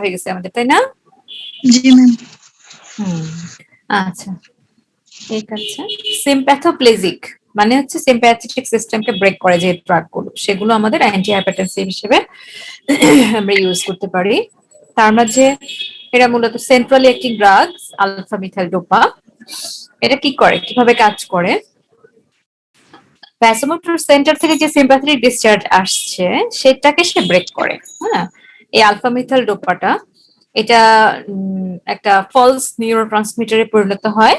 হয়ে গেছে আমাদের, তাই না? জি ম্যাম। আচ্ছা, ঠিক আছে। সিম্প্যাথোপ্লেজিক মানে হচ্ছে সিম্প্যাথেটিক সিস্টেমকে ব্রেক করে যে ড্রাগগুলো, সেগুলো আমাদের অ্যান্টি হাইপারটেনসিভ হিসেবে আমরা ইউজ করতে পারি। তার মাঝে এরা মূলত centrally acting drugs, alpha methyl dopa. এটা কি করে, কিভাবে কাজ করে? ভ্যাসোমোটর সেন্টার থেকে যে সিম্প্যাথেটিক ডিসচার্জ আসছে সেটাকে সে ব্রেক করে। হ্যাঁ, এই আলফা মিথাইল ডোপাটা এটা একটা ফলস নিউরোট্রান্সমিটারে পরিণত হয়।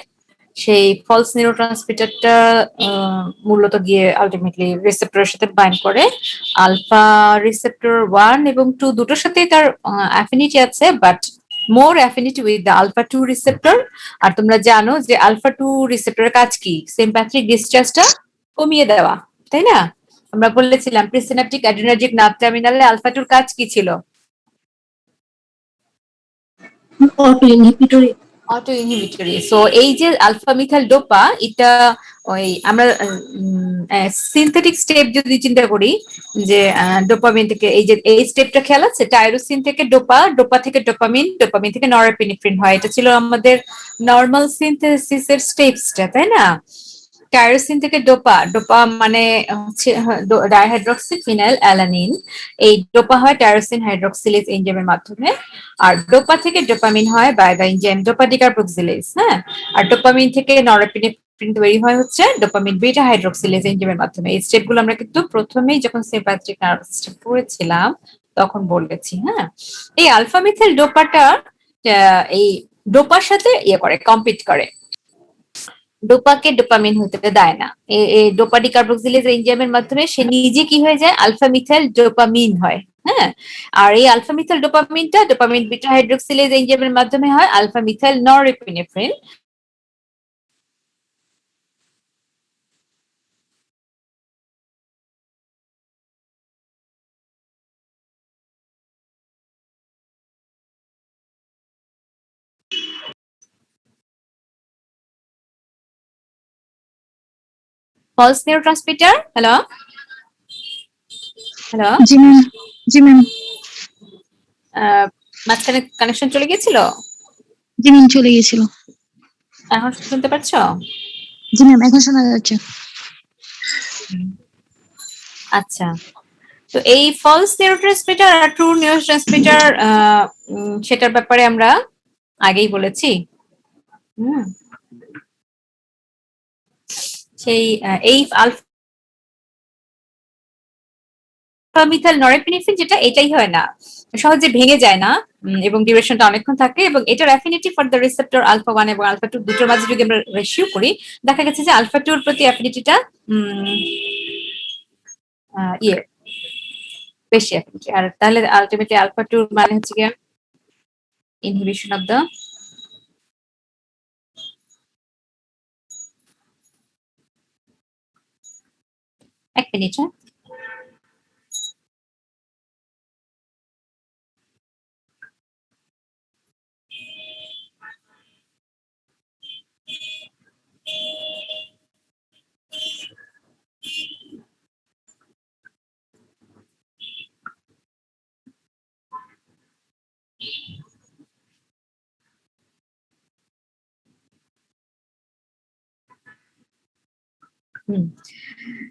সেই ফলস নিউরোট্রান্সমিটারটা মূলত গিয়ে আলটিমেটলি রিসেপ্টরের সাথে বাইন্ড করে। আলফা রিসেপ্টর 1 এবং 2 দুটোর সাথেই তার অ্যাফিনিটি আছে, but more affinity with the alpha 2 receptor. আর তোমরা জানো যে আলফা 2 রিসেপ্টরের কাজ কি? সিম্প্যাথেটিক ডিসচার্জটা কমিয়ে দেওয়া, তাই না? আমরা বলেছিলাম প্রিসিনাপটিক অ্যাড্রিনার্জিক নার্ভ টার্মিনালে আলফা 2 কাজ কি ছিল? Auto inhibitory. Auto inhibitory. So এই যে আলফা মিথাইল ডোপা, এটা ওই আমরা সিনথেটিক স্টেপ যদি চিন্তা করি যে ডোপামিন থেকে এই স্টেপটা খেয়াল আছে, টাইরোসিন থেকে ডোপা, ডোপা থেকে ডোপামিন, ডোপামিন থেকে নরএপিনেফ্রিন হয়। এটা ছিল আমাদের নরমাল সিনথেসিসের স্টেপসটা, তাই না? টাইরোসিন থেকে ডোপা, ডোপা মানে হচ্ছে ডাইহাইড্রক্সি ফিনাইল অ্যালানিন। এই ডোপা হয় টাইরোসিন হাইড্রক্সিলেজ এনজাইমের মাধ্যমে। আর ডোপা থেকে ডোপামিন হয় বাই দ্য এনজাইম ডোপা ডিকার্বক্সিলেজ। হ্যাঁ, আর ডোপামিন থেকে নরএপিনেফ্রিন তৈরি হয় হচ্ছে ডোপামিন বিটা হাইড্রক্সিলেজ এনজাইমের মাধ্যমে। এই স্টেপগুলো আমরা কিন্তু প্রথমেই যখন সিম্প্যাথেটিক নার্ভাস সিস্টেম পড়েছিলাম তখন বলেছি। হ্যাঁ, এই আলফা মিথাইল ডোপাটা এই ডোপার সাথে ইয়ে করে, কম্পিট করে, ডোপাকে ডোপামিন হতে দেয় না। এই ডোপা ডিকার্বক্সিলেজ এনজাইমের মাধ্যমে সে নিজে কি হয়ে যায়, আলফা মিথাইল ডোপামিন হয়। হ্যাঁ, আর এই আলফা মিথাইল ডোপামিনটা ডোপামিন বিটা হাইড্রোক্সিলেজ এনজাইমের মাধ্যমে হয় alpha methyl norepinephrine. False neurotransmitter. Hello hello, জি ম্যাম। জি ম্যাম। মাঝখানে কানেকশন চলে গিয়েছিল? জি ম্যাম, চলে গিয়েছিল। এখন শুনতে পাচ্ছো? জি ম্যাম, এখন শোনা যাচ্ছে। আচ্ছা, তো এই ফলস নিউরোট্রান্সমিটার আর ট্রু নিউরোট্রান্সমিটার সেটার ব্যাপারে আমরা আগেই বলেছি। সেই এই আলফা মিথাইল নরএপিনেফ্রিন যেটা, এটাই হয় না, সহজে ভেঙে যায় না এবং ডিউরেশনটা অনেকক্ষণ থাকে। এবং এটার affinity for the receptor alpha 1 এবং আলফা 2 দুটোর মাঝে যদি আমরা রেশিও করি, দেখা গেছে যে আলফা 2 এর প্রতি অ্যাফিনিটিটা ইয়ে বেশি অ্যাফিনিটি। আর তাহলে আলটিমেটলি আলফা 2 মানে হচ্ছে গিয়ে ইনহিবিশন অফ দ্য এক মিনিট।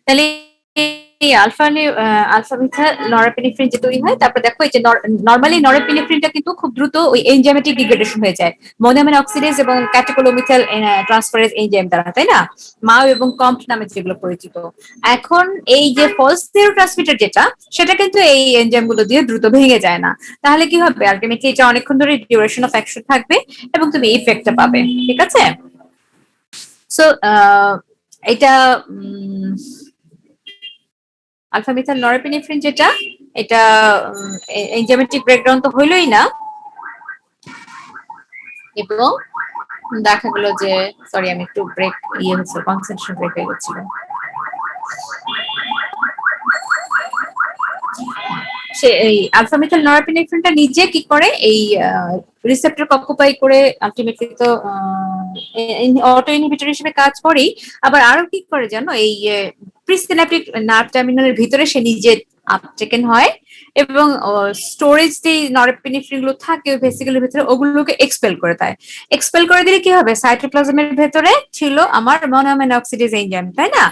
তাহলে এই আলফা মিথাইল নরএপিনেফ্রিন যে তৈরি হয়, তারপর দেখো এই যে নরমালি নরএপিনেফ্রিনটা কিন্তু খুব দ্রুত ওই এনজাইমেটিক ডিগ্রেডেশন হয়ে যায় মোনোঅ্যামিনো অক্সিডেজ এবং ক্যাটেকোলোমিথাইল ট্রান্সফারেজ এনজাইম দ্বারা, তাই না? মাও এবং কম্প নামে যেগুলো পরিচিত। এখন এই যে ফলস নিউরোট্রান্সমিটার যেটা, সেটা কিন্তু এই এনজাইমগুলো দিয়ে দ্রুত ভেঙে যায় না। তাহলে কি হবে, আলটিমেটলি এটা অনেকক্ষণ ধরে ডিউরেশন অফ অ্যাকশন থাকবে এবং তুমি ইফেক্টটা পাবে। ঠিক আছে? সো এটা আলফা মিথাইল নরএপিনেফ্রিন যেটা, এটা এনজাইমেটিক ব্রেকডাউন তো হইলই না, এবং দেখা গেল যে সরি আমি একটু ব্রেক হচ্ছে, কনসেন্ট্রেশন ব্রেক হয়ে গেছিল। সে এই আলফা মিথাইল নরএপিনেফ্রিনটা নিজে কি করে, এই রিসেপ্টর অকুপাই করে আলটিমেটলি তো অটো ইনহিবিটর হিসেবে কাজ করেই, আবার আরো কি করে জানো, এই প্রিসিনাপটিক নার্ভ টার্মিনালের ভিতরে সে নিজে আপটেকেন হয় এবং স্টোরেজ যে নরএপিনেফ্রিন গুলো থাকে ওই ভেসিকলের ভিতরে ওগুলোকে এক্সপেল করে দেয়। এক্সপেল করে দিলে কি হবে, সাইটোপ্লাজমের ভেতরে ছিল আমার মনোঅ্যামিনো অক্সিডেজ এনজাইম, তাই না?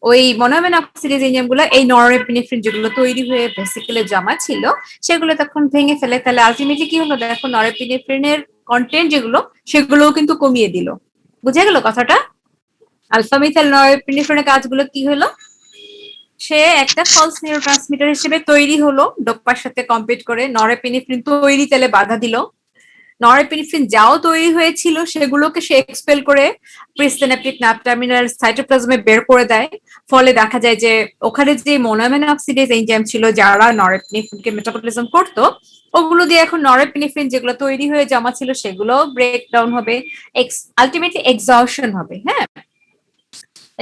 ওই মনোঅ্যামিনো অক্সিডেজ এনজাইম গুলো এই নরএপিনেফ্রিন যেগুলো তৈরি হয়ে ভেসিকলে জমা ছিল সেগুলো তখন ভেঙে ফেলে। তাহলে আলটিমেটলি কি হলো দেখো, নরএপিনেফ্রিনের কন্টেন্ট যেগুলো সেগুলোও কিন্তু কমিয়ে দিল। বুঝে গেল কথাটা? আলফা মিথাইল নরএপিনেফ্রিনের কাজগুলো কি হলো, সে একটা ফলস নিউরোট্রান্সমিটার হিসেবে তৈরি হলো ডোপার সাথে কম্পিট করে, নরএপিনেফ্রিন তৈরি তাহলে বাধা দিল, নরএপিনেফ্রিন যাও তৈরি হয়েছিল সেগুলোকে সে এক্সপেল করে প্রিসিনাপটিক নার্ভ টার্মিনাল সাইটোপ্লাজমে বের করে দেয়। ফলে দেখা যায় যে ওখানে যে মনোঅ্যামিনো অক্সিডেজ এনজাইম ছিল যারা নরএপিনেফ্রিনকে মেটাবলিজম করতো, ওগুলো দিয়ে এখন নরএপিনেফ্রিন যেগুলো তৈরি হয়ে জমা ছিল সেগুলো ব্রেক ডাউন হবে, আলটিমেটলি এক্সহশন হবে। হ্যাঁ,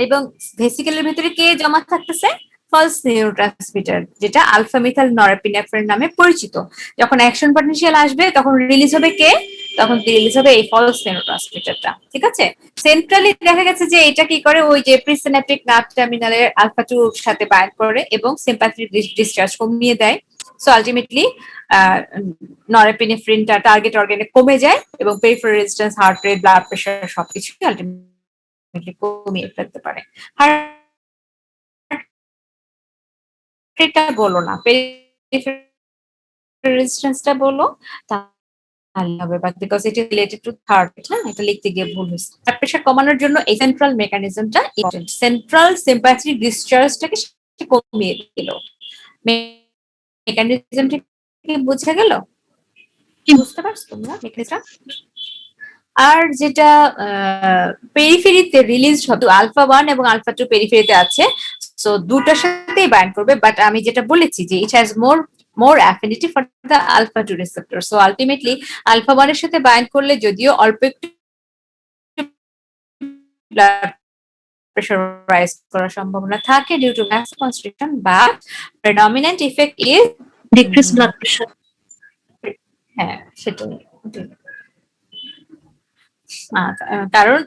এবং ভেসিকেলের ভিতরে কে জমা থাকতেছে, ফলস নিউরোট্রান্সমিটার, যেটা আলফা মিথাইল নরএপিনেফ্রিন নামে পরিচিত। যখন অ্যাকশন পটেনশিয়াল আসবে তখন রিলিজ হবে কে, তখন রিলিজ হবে এই ফলস নিউরোট্রান্সমিটারটা। ঠিক আছে, সেন্ট্রালি দেখা গেছে যে এটা কি করে, ওই যে প্রিসিনাপটিক নার্ভ টার্মিনালের আলফা 2 সাথে বাইন্ড করে এবং সিম্প্যাথেটিক ডিসচার্জ কমিয়ে দেয়। সো আলটিমেটলি নরএপিনেফ্রিনটা টার্গেট অর্গানে কমে যায় এবং peripheral resistance, heart rate, blood pressure সবকিছু আলটিমেটলি কমিয়ে ফেলতে পারে। হার্ট রেটটা বলো না, পেরিফেরাল রেজিস্ট্যান্সটা বলো, তাহলে হবে। But because it is related to heart, হ্যাঁ, এটা লিখতে গিয়ে ভুল হয়েছে। ব্লাড প্রেশার কমানোর জন্য এই সেন্ট্রাল মেকানিজমটা ইম্পর্টেন্ট। সেন্ট্রাল সিম্প্যাথেটিক ডিসচার্জটাকে কমিয়ে দিল। মেকানিজমটা কি বুঝে গেল? বুঝতে পারছো তোমরা মেকানিজম? আর যেটা পেরিফেরিতে রিলিজ হবে, আলফা 1 এবং আলফা 2 পেরিফেরিতে আছে, সো দুটার সাথেই বাইন্ড করবে। বাট আমি যেটা বলেছি যে it has more affinity for the alpha 2 receptor. So ultimately alpha 1 এর সাথে বাইন্ড করলে যদিও অল্প একটু ব্লাড প্রেশার রাইজ করার সম্ভাবনা থাকে due to max constriction, but predominant effect is decrease blood pressure. হ্যাঁ, সেটাই। কারণ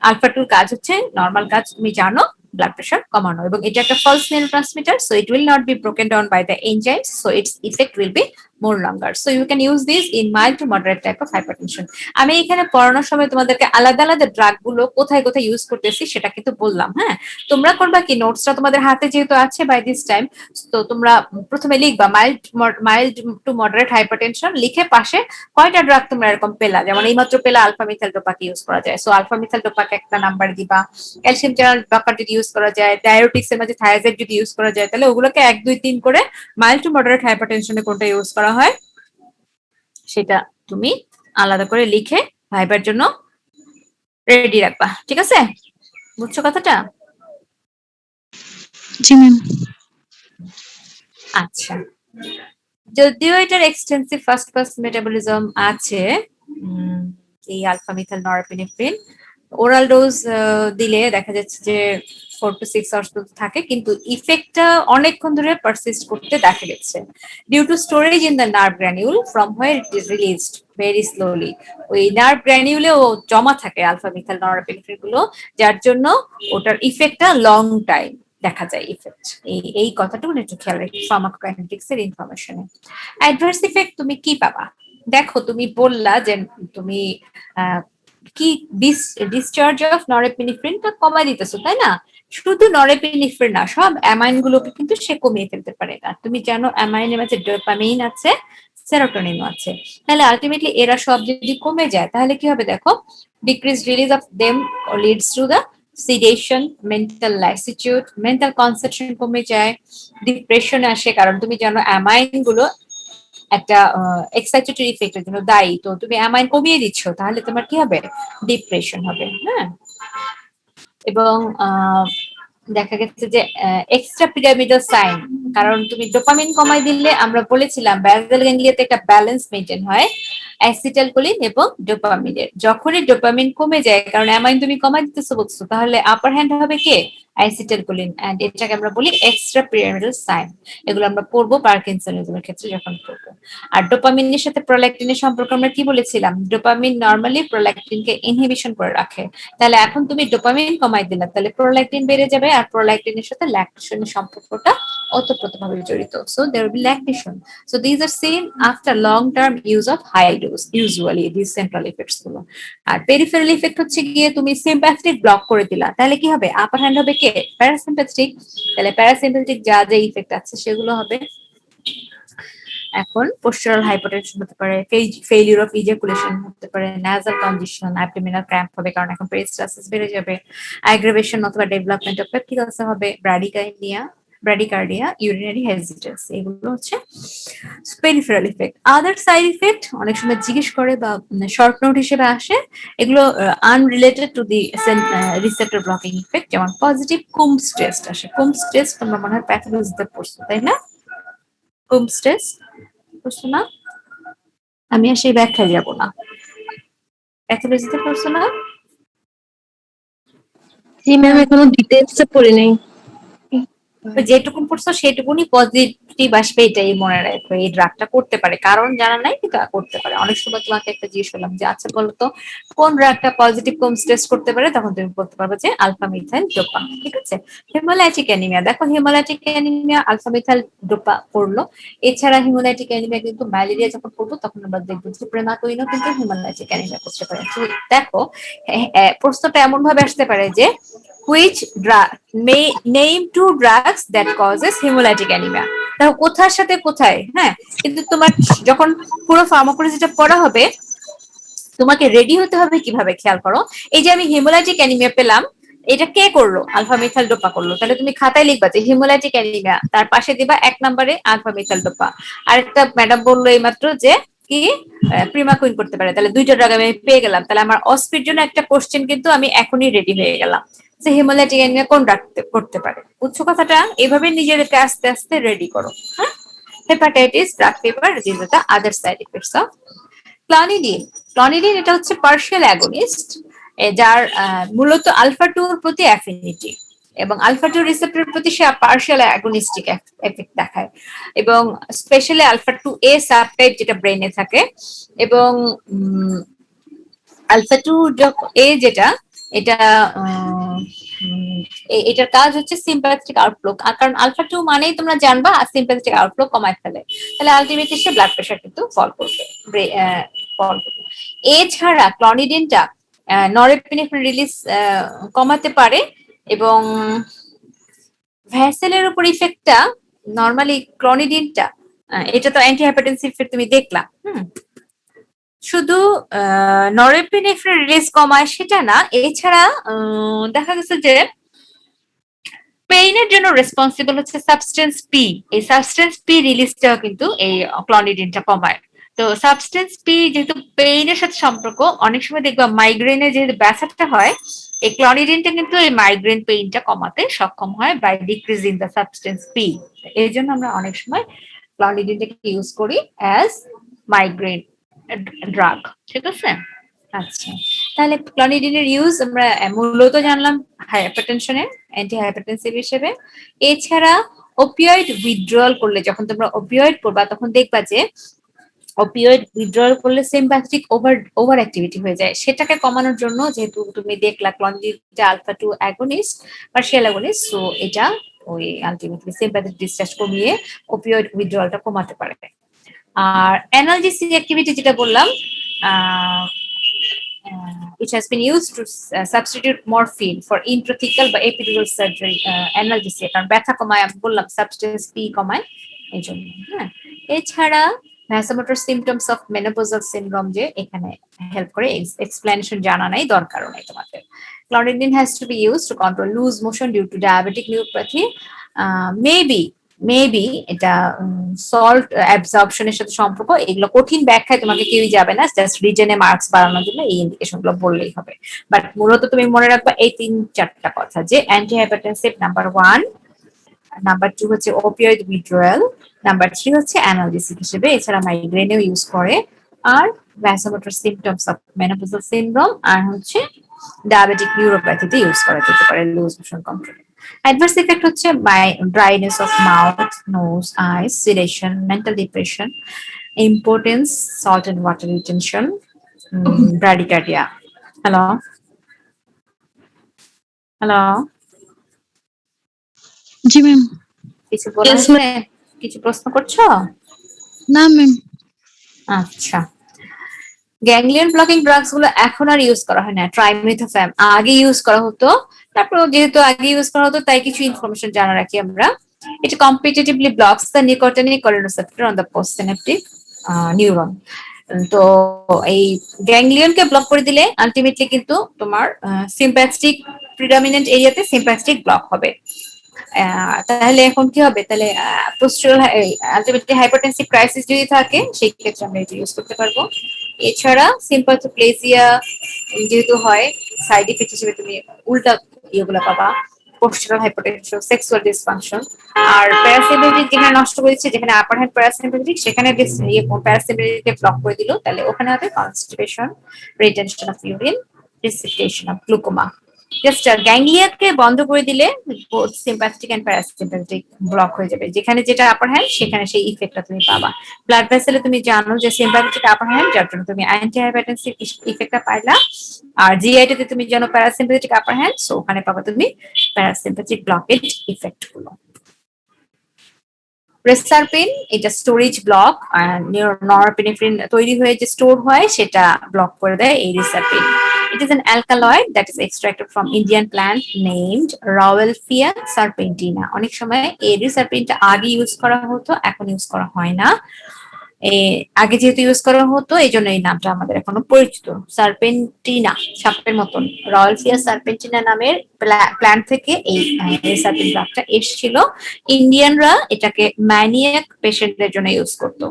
আলফা 2 কাজ হচ্ছে, নর্মাল কাজ তুমি জানো, ব্লাড প্রেশার কমানো, এবং এটা একটা false neurotransmitter, so it will not be broken down by the enzymes, so its effect will be more longer. So you can use this in mild to moderate type of hypertension. আমি এখানে পড়ানোর সময় তোমাদেরকে আলাদা আলাদা drug গুলো কোথায় কোথায় ইউজ করতেছি সেটা কিন্তু বললাম। হ্যাঁ, তোমরা করবা কি, নোটসটা তোমাদের হাতে যেহেতু আছে বাই দিস টাইম, তো তোমরা প্রথমে লিখবা মাইল্ড টু মডারেট হাইপারটেনশন, লিখে পাশে কয়টা ড্রাগ তোমরা এরকম পেলা, যেমন এইমাত্র পেলা আলফা মিথাইল ডোপাকে ইউজ করা যায়, সো আলফা মিথাইল ডোপাকে একটা নাম্বার দিবা। ক্যালসিয়াম চ্যানেল ব্লকার যদি ইউজ করা যায়, ডায়াবেটিক্স এর মাঝে থায়াজাইড যদি ইউজ করা যায়, তাহলে ওগুলোকে 1 2 3 করে মাইল্ড টু মডারেট হাইপারটেনশনে কোনটা ইউজ করা হয় সেটা তুমি আলাদা করে লিখে ভাইবার জন্য রেডি রাখবা। ঠিক আছে, বুঝছো কথাটা? জি ম্যাম। আচ্ছা, যদিও এটার এক্সটেন্সিভ ফার্স্ট পাস মেটাবলিজম আছে, এই alpha methyl norepinephrine oral dose দিলে দেখা যাচ্ছে যে 4 to 6 আওয়ার্স পর্যন্ত থাকে, কিন্তু ইফেক্টটা অনেকক্ষণ ধরে পারসিস্ট করতে দেখা গেছে due to storage in the nerve granule from where it is released very slowly. ওই নার্ভ গ্র্যানিউলেও জমা থাকে আলফা মিথাইল নরএপিনেফ্রিন গুলো, যার জন্য ওটার ইফেক্টটা লং টাইম দেখা যায় ইফেক্ট। এই কথাটুকু একটু খেয়াল রাখি ফার্মাকোকাইনেটিক্স এর ইনফরমেশনে। অ্যাডভার্স ইফেক্ট তুমি কি পাবা দেখো, তুমি বললা যে তুমি কি ডিসচার্জ অফ নরএপিনেফ্রিনটা কমায় দিতেছো, তাই না? শুধু নরএপিনেফ্রিন না, সব অ্যামাইন গুলোকে কিন্তু সে কমিয়ে ফেলতে পারে। আর তুমি জানো অ্যামাইনের মাঝে ডোপামিন আছে, সেরোটোনিনও আছে। তাহলে আলটিমেটলি এরা সব যদি কমে যায় তাহলে কি হবে দেখো, decrease release of them leads to the sedation, mental ল্যাসিটিউড, mental concentration কমে যায়, ডিপ্রেশন আসে। কারণ তুমি জানো অ্যামাইন গুলো একটা এক্সাইটেটরি ইফেক্টের জন্য দায়ী, তো তুমি অ্যামাইন কমিয়ে দিচ্ছ, তাহলে তোমার কি হবে, ডিপ্রেশন হবে। হ্যাঁ, এবং দেখা গেছে যে এক্সট্রা পিরামিডাল সাইন, কারণ তুমি ডোপামিন কমাই দিলে আমরা বলেছিলাম ব্যাসাল গ্যাংলিয়াতে একটা ব্যালেন্স মেইনটেইন হয় অ্যাসিটাইলকোলিন এবং ডোপামিনের। যখনই ডোপামিন কমে যায়, কারণ অ্যামাইন তুমি কমাই দিতেছো বলছো, তাহলে আপার হ্যান্ড হবে কে, অ্যাসিটাইলকোলিন, এন্ড এটাকে আমরা বলি এক্সট্রা পিরামিডাল সাইন। এগুলো আমরা পড়বো পার্কিনসনিজমের ক্ষেত্রে যখন পড়বো। আর ডোপামিনের সাথে প্রোল্যাকটিনের সম্পর্ক আমরা কি বলেছিলাম? ডোপামিন নরমালি প্রোল্যাকটিনকে ইনহিবিশন করে রাখে। তাহলে এখন তুমি ডোপামিন কমাই দিলা, তাহলে প্রোল্যাকটিন বেড়ে যাবে, আর প্রোল্যাকটিনের সাথে ল্যাকটেশনের সম্পর্কটা ওতপ্রোতভাবে জড়িত। So there will be lactation. So these are seen after long term use of high dose, usually this central effects গুলো। আর পেরিফেরাল ইফেক্ট হচ্ছে গিয়ে তুমি সিম্প্যাথেটিক ব্লক করে দিলা, তাহলে কি হবে? আপার হ্যান্ড হবে কে? প্যারাসিম্প্যাথেটিক। তাহলে প্যারাসিম্প্যাথেটিক যা যা ইফেক্ট আছে সেগুলো হবে। এখন পোস্টারাল হাইপোটেনশন হতে পারে, ফেইলিউর অফ ইজাকুলেশন হতে পারে, নাসাল কনজেশন, অ্যাবডোমিনাল ক্র্যাম্প হবে কারণ এখন পেরিস্টালসিস বেড়ে যাবে, অ্যাগ্রাভেশন অথবা ডেভেলপমেন্ট অফ পেপটিক আলসার হবে, ব্র্যাডিকার্ডিয়া, ইউরিনারি হেজিটেন্সি। এগুলো হচ্ছে peripheral effect. Other side effect অনেক সময় জিজ্ঞেস করে বা শর্ট নোট হিসেবে আসে, এগুলো unrelated to the receptor blocking effect, যেমন পজিটিভ কুমস টেস্ট আসে। কুমস টেস্ট তোমরা মনে হয় প্যাথোলজিতে পড়ছো, তাই না? কুমস টেস্ট পড়ছো না? আমি আর সেই ব্যাখ্যায় যাব না। প্যাথোলজিতে পড়ছো না? জি ম্যাম, এখনো ডিটেইলসে পড়ি নাই। তো যেটুকুন পড়ছো সেটুকুনি পজিটিভ আসবে, এটাই মনে রাখো। এই ড্রাগটা করতে পারে, কারণ জানা নাই কিন্তু করতে পারে। অনেক সময় তোমাকে একটা জিজ্ঞেস করলাম যে আচ্ছা বলতো কোন ড্রাগটা পজিটিভ কোমস টেস্ট করতে পারে, তখন তুমি বলতে পারবে যে আলফা মিথাইল ডোপা। ঠিক আছে। হিমোলাইটিক অ্যানিমিয়া, দেখো haemolytic anaemia alpha methyl dopa পড়লো। এছাড়া হিমোলাইটিক অ্যানিমিয়া কিন্তু ম্যালেরিয়া যখন পড়বো তখন আমরা দেখবো যে প্রেমাটোইনও কিন্তু হিমোলাইটিক অ্যানিমিয়া করতে পারে। তো দেখো প্রশ্নটা এমন ভাবে আসতে পারে যে which drug name two drugs that causes hemolytic anemia। দেখো কোথার সাথে কোথায়, হ্যাঁ। কিন্তু তোমার যখন পুরো ফার্মাকোলজিটা পড়া হবে, তোমাকে রেডি হতে হবে কিভাবে, খেয়াল করো। এই যে আমি হিমোলাইটিক অ্যানিমিয়া পেলাম, এটা কে করলো? আলফা মিথাইল ডোপা করলো। তাহলে তুমি খাতায় লিখবা যে হিমোলাইটিক অ্যানিমিয়া, তার পাশে দিবা 1 নম্বরে আলফা মিথাইল ডোপা। আরেকটা ম্যাডাম বললো এইমাত্র যে কি প্রিমাকুইন করতে পারে, তাহলে দুইটা ড্রাগ আমি পেয়ে গেলাম। তাহলে আমার অস্পির জন্য একটা কোশ্চেন কিন্তু আমি এখনই রেডি হয়ে গেলাম যে হিমোলাইটিক অ্যানিমিয়া কোন ড্রাগ করতে পারে। বুঝছো কথাটা? এভাবে নিজেদেরকে আস্তে আস্তে রেডি করো। হ্যাঁ, hepatitis, drug fever, this are the other side effects of clonidine. Clonidine এটা হচ্ছে পার্শিয়াল অ্যাগনিস্ট, যার মূলত আলফা 2 এর প্রতি অ্যাফিনিটি, এবং আলফা 2 রিসেপ্টরের প্রতি সে পার্শিয়াল অ্যাগনিস্টিক এফেক্ট দেখায়, এবং স্পেশালি আলফা 2 এ সাবটাইপ যেটা ব্রেনে থাকে, এবং আলফা 2 এ যেটা, এটা এটার কাজ হচ্ছে সিম্প্যাথেটিক আউটফ্লো। কারণ আলফা 2 মানেই তোমরা জানবা সিম্প্যাথেটিক আউটফ্লো কমায় ফেলে, তাহলে আলটিমেটলি সে ব্লাড প্রেশার কিন্তু ফল করবে, ফল করবে। এছাড়া ক্লনিডিনটা নরএপিনেফ্রিন রিলিজ কমাতে পারে, এবং ভ্যাসেলের উপর ইফেক্টটা নরমালি ক্লনিডিনটা, এটা তো অ্যান্টি হাইপারটেনসিভ তুমি দেখলা। শুধু নরএপিনেফ্রিন রিলিজ কমায় সেটা না, এছাড়া দেখা গেছে যে পেইনের জন্য রেসপন্সিবল হচ্ছে সাবস্টেন্স পি। এই সাবস্টেন্স পি রিলিজটাও কিন্তু এই ক্লনিডিনটা কমায়। তো সাবস্টেন্স পি যেহেতু পেইনের সাথে সম্পর্ক, অনেক সময় দেখবা মাইগ্রেনে যেহেতু ব্যথাটা হয়, এই ক্লনিডিনটা কিন্তু এই মাইগ্রেন পেইনটা কমাতে সক্ষম হয় by decreasing the substance P. এই জন্য আমরা অনেক সময় ক্লনিডিনটাকে ইউজ করি অ্যাজ মাইগ্রেন ড্রাগ। ঠিক আছে। আচ্ছা, তাহলে ক্লনিডিনের ইউজ আমরা মূলত জানলাম হাইপারটেনশনে অ্যান্টি হাইপারটেনসিভ হিসেবে। এছাড়া ওপিয়েড উইথড্রয়াল করলে, যখন তোমরা ওপিয়েড করবা তখন দেখবা যে ওপিয়েড উইথড্রয়াল করলে সিম্প্যাথেটিক ওভার অ্যাক্টিভিটি হয়ে যায়। সেটাকে কমানোর জন্য, যেহেতু তুমি দেখলা ক্লনিডিনটা alpha 2 agonist, partial agonist, so এটা ওই আলটিমেটলি সিম্প্যাথেটিক ডিসচার্জ কমিয়ে ওপিয়েড উইথড্রয়ালটা কমাতে পারবে। আর অ্যানালজেসিক অ্যাক্টিভিটি যেটা বললাম, which has been used to substitute morphine for intrathecal বা epidural surgery, analgesia, কারণ ব্যথা কমায়, আমি বললাম সাবস্টেন্স পি কমায় এই জন্য। হ্যাঁ, এছাড়া vasomotor symptoms of menopausal syndrome যে এখানে হেল্প করে, এক্সপ্লেনেশন জানা নাই, দরকারও নাই তোমাদের। ক্লনিডিন has to be used to control loose motion due to diabetic neuropathy. Maybe এটা সল্ট অ্যাবজর্পশনের সাথে সম্পর্ক। এগুলো কঠিন ব্যাখ্যায় তোমাকে কেউই যাবে না, জাস্ট রিটেনে মার্কস বাড়ানোর জন্য এই ইন্ডিকেশন গুলো বললেই হবে। বাট মূলত তুমি মনে রাখবা এই 3-4টা কথা, যে অ্যান্টি হাইপারটেনসিভ নাম্বার 1, নাম্বার 2 হচ্ছে ওপিয়েড উইথড্রয়াল, নাম্বার 3 হচ্ছে অ্যানালজেসিক হিসেবে, এছাড়া মাইগ্রেনেও ইউজ করে, আর vasomotor symptoms of menopausal syndrome, আর হচ্ছে ডায়াবেটিক নিউরোপ্যাথিতে ইউজ করা যেতে পারে loose motion control. Adverse effect হচ্ছে dryness of mouth, nose, eyes, sedation, mental depression, impotence, salt and water retention, bradycardia. Hello, hello, জি ম্যাম। কিছু বলা Yes, হয়েছে? কিছু প্রশ্ন করছো? না ম্যাম। আচ্ছা, গ্যাংলিয়ন ব্লকিং ড্রাগস গুলো এখন আর ইউজ করা হয় না। ট্রাইমেথাফ্যাম আগে ইউজ করা হতো, তারপর যেহেতু আগে ইউজ করা হতো তাই কিছু ইনফরমেশন জানা রাখি আমরা। এটা competitively blocks the nicotinic cholinoreceptor on the postsynaptic neuron. তো এই গ্যাংলিয়নকে ব্লক করে দিলে আলটিমেটলি কিন্তু তোমার সিম্প্যাথেটিক প্রিডমিনেন্ট এরিয়াতে সিম্প্যাথেটিক ব্লক হবে। তাহলে এখন কি হবে? তাহলে পোস্টারাল আলটিমেটলি হাইপারটেনসিভ ক্রাইসিস যদি থাকে সেই ক্ষেত্রে আমরা এটা ইউজ করতে পারবো। এছাড়া সিম্পাথোপ্লেজিয়া যেহেতু হয়, সাইড ইফেক্ট হিসেবে তুমি উল্টা ইয়েগুলো পাবা, পোস্টারাল হাইপারটেনশন, সেক্সুয়াল ডিসফাংশন। আর প্যারাসিম্পথেটিক যেখানে নষ্ট করেছে, যেখানে আপার হ্যান্ড প্যারাসিম্পথেটিক সেখানে প্যারাসিম্পথেটিককে ব্লক করে দিল, তাহলে ওখানে হবে constipation, retention of urine, precipitation of glaucoma. Just গ্যাংলিয়াকে বন্ধ করে দিলে both sympathetic and parasympathetic block হয়ে যাবে। যেখানে যেটা আপার হ্যান্ড সেখানে সেই ইফেক্টটা তুমি পাবা। ব্লাড ভেসেলে তুমি জানো যে সিম্প্যাথেটিক আপার হ্যান্ড, যার জন্য তুমি অ্যান্টি হাইপারটেনসিভ ইফেক্টটা পাইলা। আর জিআইটিতে তুমি জানো প্যারাসিম্প্যাথেটিক আপার হ্যান্ড, সো ওখানে পাবা তুমি প্যারাসিম্প্যাথেটিক ব্লকেজ ইফেক্ট গুলো। রেসারপিন এটা স্টোরেজ ব্লক, নরপিনেফ্রিন তৈরি হয়ে যে স্টোর হয় সেটা ব্লক করে দেয় এই reserpine. It is an alkaloid that is extracted from Indian plant named Rauwolfia serpentina. অনেক সময় এই রেসারপিনটা আগে ইউজ করা হতো, এখন ইউজ করা হয় না। আগে যেহেতু ইউজ করা হতো এই জন্য এই নামটা আমাদের এখনো পরিচিত। সার্পেন্টিনা, সাপের মতন, রয়্যালফিয়া সার্পেন্টিনা নামের প্ল্যান্ট থেকে এই সার্পেন ড্রাগটা এসেছিল। ইন্ডিয়ানরা এটাকে ম্যানিয়াক পেশেন্টদের জন্য ইউজ করতো।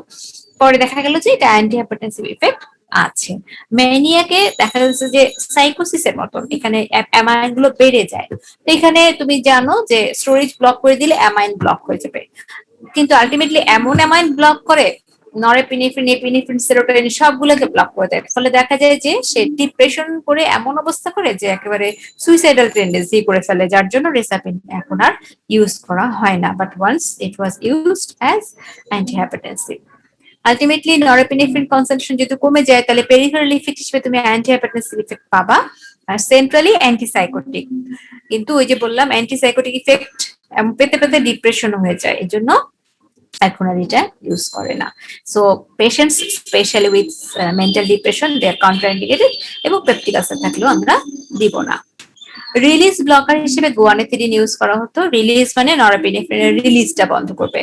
পরে দেখা গেল যে এটা অ্যান্টি হাইপারটেনসিভ ইফেক্ট আছে। ম্যানিয়াকে দেখা যাচ্ছে যে সাইকোসিসের মতন, এখানে অ্যামাইন গুলো বেড়ে যায়। তো এখানে তুমি জানো যে স্টোরেজ ব্লক করে দিলে অ্যামাইন ব্লক হয়ে যাবে, কিন্তু আলটিমেটলি এমন অ্যামাইন ব্লক করে নরএপিনেফ্রিন, এপিনেফ্রিন, সেরোটোনিন সবগুলোকে ব্লক করে দেয়। ফলে দেখা যায় যে সে ডিপ্রেশন করে এমন অবস্থা করে যে একেবারে সুইসাইডাল টেন্ডেন্সি করে ফেলে, যার জন্য রেসাপিন এখন আর ইউজ করা হয় না। But once it was used as antihypertensive. Ultimately norepinephrine consumption যদি কমে যায় তাহলে পেরিফেরাল ইফেক্ট হিসেবে তুমি অ্যান্টিহাইপারটেনসিভ ইফেক্ট পাবা, আর সেন্ট্রালি অ্যান্টিসাইকোটিক। কিন্তু ওই যে বললাম অ্যান্টিসাইকোটিক ইফেক্ট পেতে পেতে ডিপ্রেশন হয়ে যায়, এই জন্য এখন আর এটা ইউজ করে না। So patients specially with mental depression they are contraindicated, এবং পেপটিক আলসার থাকলেও আমরা দিব না। রিলিজ ব্লকার হিসেবে গুয়ানিথিডিন ইউজ করা হতো। রিলিজ মানে নরএপিনেফ্রিনের রিলিজটা বন্ধ করবে।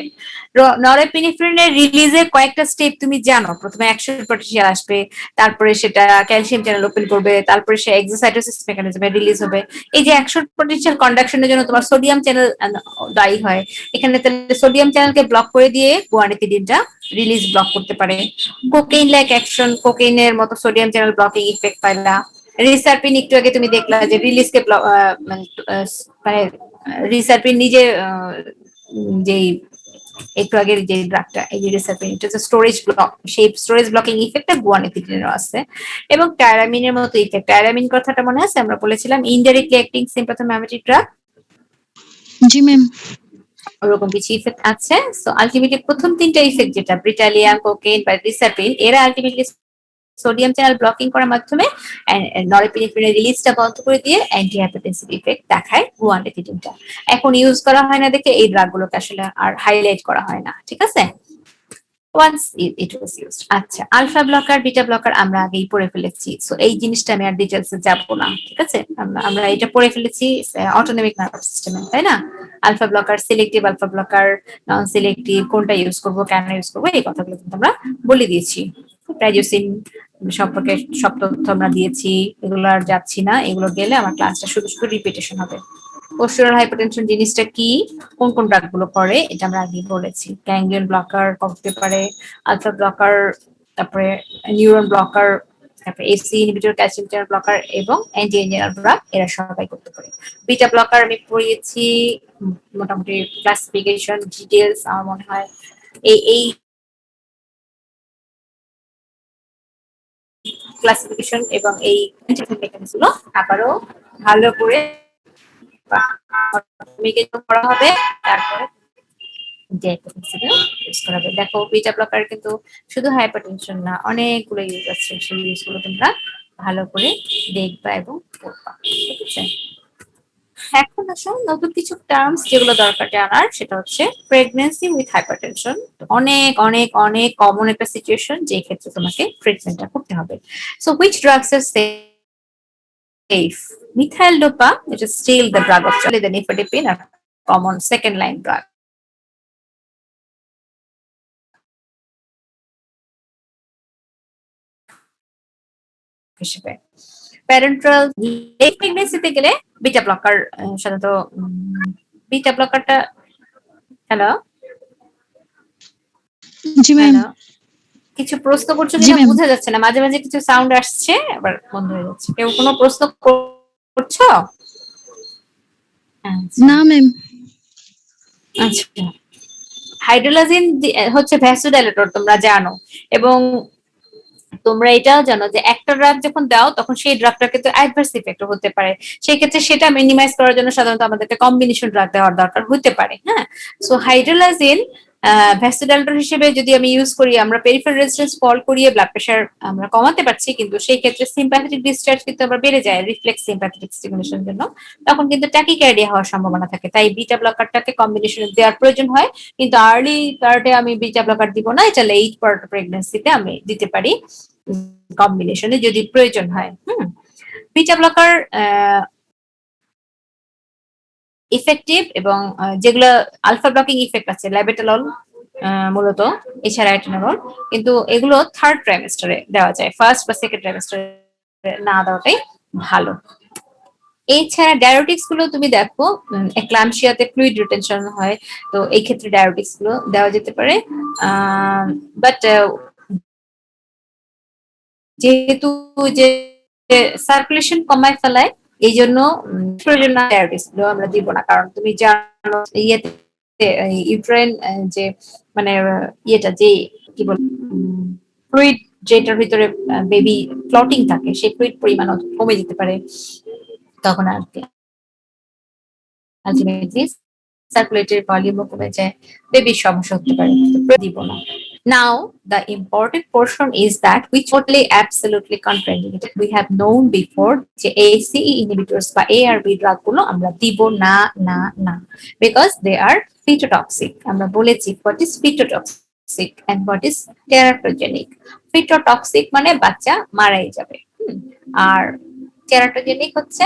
নরএপিনেফ্রিনের রিলিজের কয়েকটা স্টেপ তুমি জানো। প্রথমে অ্যাকশন পটেনশিয়াল আসবে, তারপরে সেটা ক্যালসিয়াম চ্যানেল ওপেন করবে, তারপরে সে এক্সোসাইটোসিস মেকানিজমে রিলিজ হবে। এই যে অ্যাকশন পটেনশিয়াল কন্ডাকশনের জন্য তোমার সোডিয়াম চ্যানেল দায়ী হয়। এখানে তাহলে সোডিয়াম চ্যানেলকে ব্লক করে দিয়ে গুয়ানিথিডিনটা রিলিজ ব্লক করতে পারে। কোকেইন লাইক অ্যাকশন, কোকেইনের মতো সোডিয়াম চ্যানেল ব্লকিং ইফেক্ট পাইলা। রিসারপিন একটু আগে তুমি দেখলা যে রিলিজকে মানে রিসারপিন নিজে যেই একটু আগের যে ড্রাগটা, এই যে রিসারপিন, এটা হচ্ছে স্টোরেজ ব্লক, সেই স্টোরেজ ব্লকিং ইফেক্টটা গুয়ানিথিডিনেরও আছে। এবং টায়ারামিনের মতো ইফেক্ট, টায়ারামিন কথাটা মনে আছে আমরা বলেছিলাম ইনডাইরেক্টলি অ্যাক্টিং সিম্পাথোমাইমেটিক ড্রাগ, জি ম্যাম। ওরকম কিছু ইফেক্ট আছে। সো আলটিমেটলি প্রথম তিনটা ইফেক্ট যেটা ব্রিটালিয়াম, কোকেইন বা রিসারপিন, এরা আলটিমেটলি সোডিয়াম চ্যানেল ব্লকিং করার মাধ্যমে নরএপিনেফ্রিনের রিলিজটা বন্ধ করে দিয়ে অ্যান্টি হাইপারটেনসিভ ইফেক্ট দেখায় গুয়ানিথিডিনটা। এখন ইউজ করা হয় না দেখে এই ড্রাগগুলোকে আসলে আর হাইলাইট করা হয় না, ঠিক আছে? Once it was used. আচ্ছা, আলফা ব্লকার, বিটা ব্লকার আমরা আগেই পড়ে ফেলেছি, সো এই জিনিসটা আমি আর ডিটেলসে যাব না, ঠিক আছে? আমরা এটা পড়ে ফেলেছি অটোনমিক নার্ভাস সিস্টেমে, তাই না? Alpha blocker, selective alpha blocker, non selective, কোনটা ইউজ করবো, কেন ইউজ করবো, এই কথাগুলো কিন্তু আমরা বলে দিয়েছি। প্রাইজোসিন সম্পর্কে সব তথ্য আমরা দিয়েছি, এগুলো আর যাচ্ছি না, এগুলো গেলে আমার ক্লাসটা শুধু শুধু রিপিটেশন হবে। পোস্টারাল হাইপারটেনশন জিনিসটা কি, কোন কোন ড্রাগগুলো করে, এটা আমরা আগে বলেছি। গ্যাংলিয়ন ব্লকার করতে পারে, আলফা ব্লকার, তারপরে নিউরন ব্লকার, তারপরে AC inhibitor, calcium channel blocker এবং অ্যান্টি এঞ্জিনাল ড্রাগ, এরা সবাই করতে পারে। বিটা ব্লকার আমি পড়িয়েছি মোটামুটি ক্লাসিফিকেশন ডিটেলস, আমার মনে হয় এই ক্লাসিফিকেশন এবং এই মেকানিজম গুলো আবারও ভালো করে করা হবে, তারপরে ইউজ করা হবে। দেখো বিটা ব্লকার কিন্তু শুধু হাইপারটেনশন না, অনেকগুলো ইউজ আছে, সেই ইউজগুলো তোমরা ভালো করে দেখবা এবং করবা, ঠিক আছে? এখন আসো নতুন কিছু টার্মস যেগুলো দরকার জানার, সেটা হচ্ছে প্রেগন্যান্সি উইথ হাইপারটেনশন। অনেক অনেক অনেক কমন একটা সিচুয়েশন, যে ক্ষেত্রে তোমাকে ট্রিটমেন্টটা করতে হবে। So which drugs are safe? Methyl dopa, it is still the drug of choice, the nifedipine, a common second line drug. হিসেবে প্যারেন্টাল লেট প্রেগনেন্সিতে গেলে বিটা ব্লকার, সাধারণত বিটা ব্লকারটা, হ্যালো জি ম্যাম। হ্যালো, কিছু প্রশ্ন করছো জি কিনা ম্যাম। বোঝা যাচ্ছে না, মাঝে মাঝে কিছু সাউন্ড আসছে আবার বন্ধ হয়ে যাচ্ছে। কেউ কোনো প্রশ্ন করছো? না ম্যাম। আচ্ছা, হাইড্রোলাজিন হচ্ছে ভ্যাসোডাইলেটর, তোমরা জানো, এবং তোমরা এটাও জানো যে একটা ড্রাগ যখন দাও তখন সেই ড্রাগটা কিন্তু অ্যাডভার্স ইফেক্ট হতে পারে। সেই ক্ষেত্রে সেটা মিনিমাইজ করার জন্য সাধারণত আমাদেরকে কম্বিনেশন ড্রাগ দেওয়ার দরকার হতে পারে। হ্যাঁ, সো হাইড্রোলাজিন ভ্যাসোডাইলেটর হিসেবে যদি আমি ইউজ করি, আমরা পেরিফেরাল রেজিস্ট্যান্স ফল করিয়ে ব্লাড প্রেশার আমরা কমাতে পারছি, কিন্তু সেই ক্ষেত্রে সিম্প্যাথেটিক ডিসচার্জ কিন্তু আবার বেড়ে যায় রিফ্লেক্স সিম্প্যাথেটিক স্টিমুলেশনের জন্য, তখন কিন্তু ট্যাকিকার্ডিয়া হওয়ার সম্ভাবনা থাকে। তাই বিটা ব্লকারটাকে কম্বিনেশনে দেওয়ার প্রয়োজন হয়, কিন্তু আর্লি পার্টে আমি বিটা ব্লকার দিব না, এটা লেট পার্ট প্রেগন্যান্সিতে আমি দিতে পারি কম্বিনেশনে যদি প্রয়োজন হয়। বিটা ব্লকার ইফেক্টিভ, এবং যেগুলো আলফা ব্লকিং ইফেক্ট আছে, ল্যাবেটালল মূলত, এছাড়া এটানল, কিন্তু এগুলো থার্ড ট্রাইমেস্টারে দেওয়া যায়, ফার্স্ট বা সেকেন্ড ট্রাইমেস্টারে না দেওয়াটাই ভালো। এছাড়া ডায়াবেটিক্স গুলো তুমি দেখো, এক্লাম্পসিয়াতে ফ্লুইড রিটেনশন হয়, তো এই ক্ষেত্রে ডায়াবেটিক্স গুলো দেওয়া যেতে পারে, বাট যেহেতু যে সার্কুলেশন কমায় ফেলায়, এই জন্য প্রয়োজন না ডায়াবেটিস গুলো আমরা দিব না। কারণ তুমি জানো ইয়েতে ইউট্রাইন যে মানে ইয়েটা যে কি বল ফ্লুইড, যেটার ভিতরে বেবি ফ্লটিং থাকে, সেই ফ্লুইড পরিমাণ কমে যেতে পারে, তখন আর কি আলটিমেটলি সার্কুলেটরি ভলিউমও কমে যায়, বেবির সমস্যা হতে পারে, দিব না। Now, the important portion is that we totally absolutely contraindicated. We have known before যে ACE inhibitors বা ARB drug গুলো আমরা দিব না না না, because they are phytotoxic. আমরা বলেছি what is phytotoxic and what is teratogenic. Phytotoxic মানে বাচ্চা মারাই যাবে, আর teratogenic হচ্ছে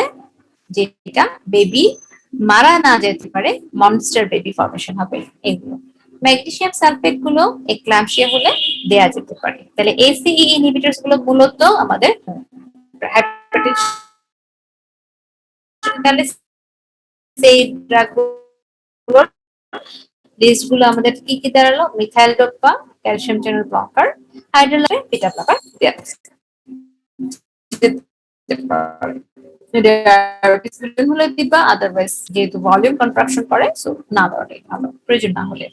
যেটা বেবি মারা না যেতে পারে, মনস্টার বেবি ফর্মেশন হবে। এগুলো ম্যাগনেসিয়াম সালফেট গুলো এক্লাম্পসিয়া হলে দেয়া যেতে পারে। তাহলে ACE ইনহিবিটরস গুলো মূলত আমাদের হাইপারটেনশন, তাহলে সেই ড্রাগগুলোর লিস্টগুলো আমাদের কি কি দাঁড়ালো? Methyl dopa, calcium channel blocker, hydralazine, beta blocker দেয়া হলে দিবা, আদারওয়াইজ যেহেতু ভলিউম কন্ট্রাকশন করে, সো না দেওয়াটাই ভালো প্রয়োজন না হলে।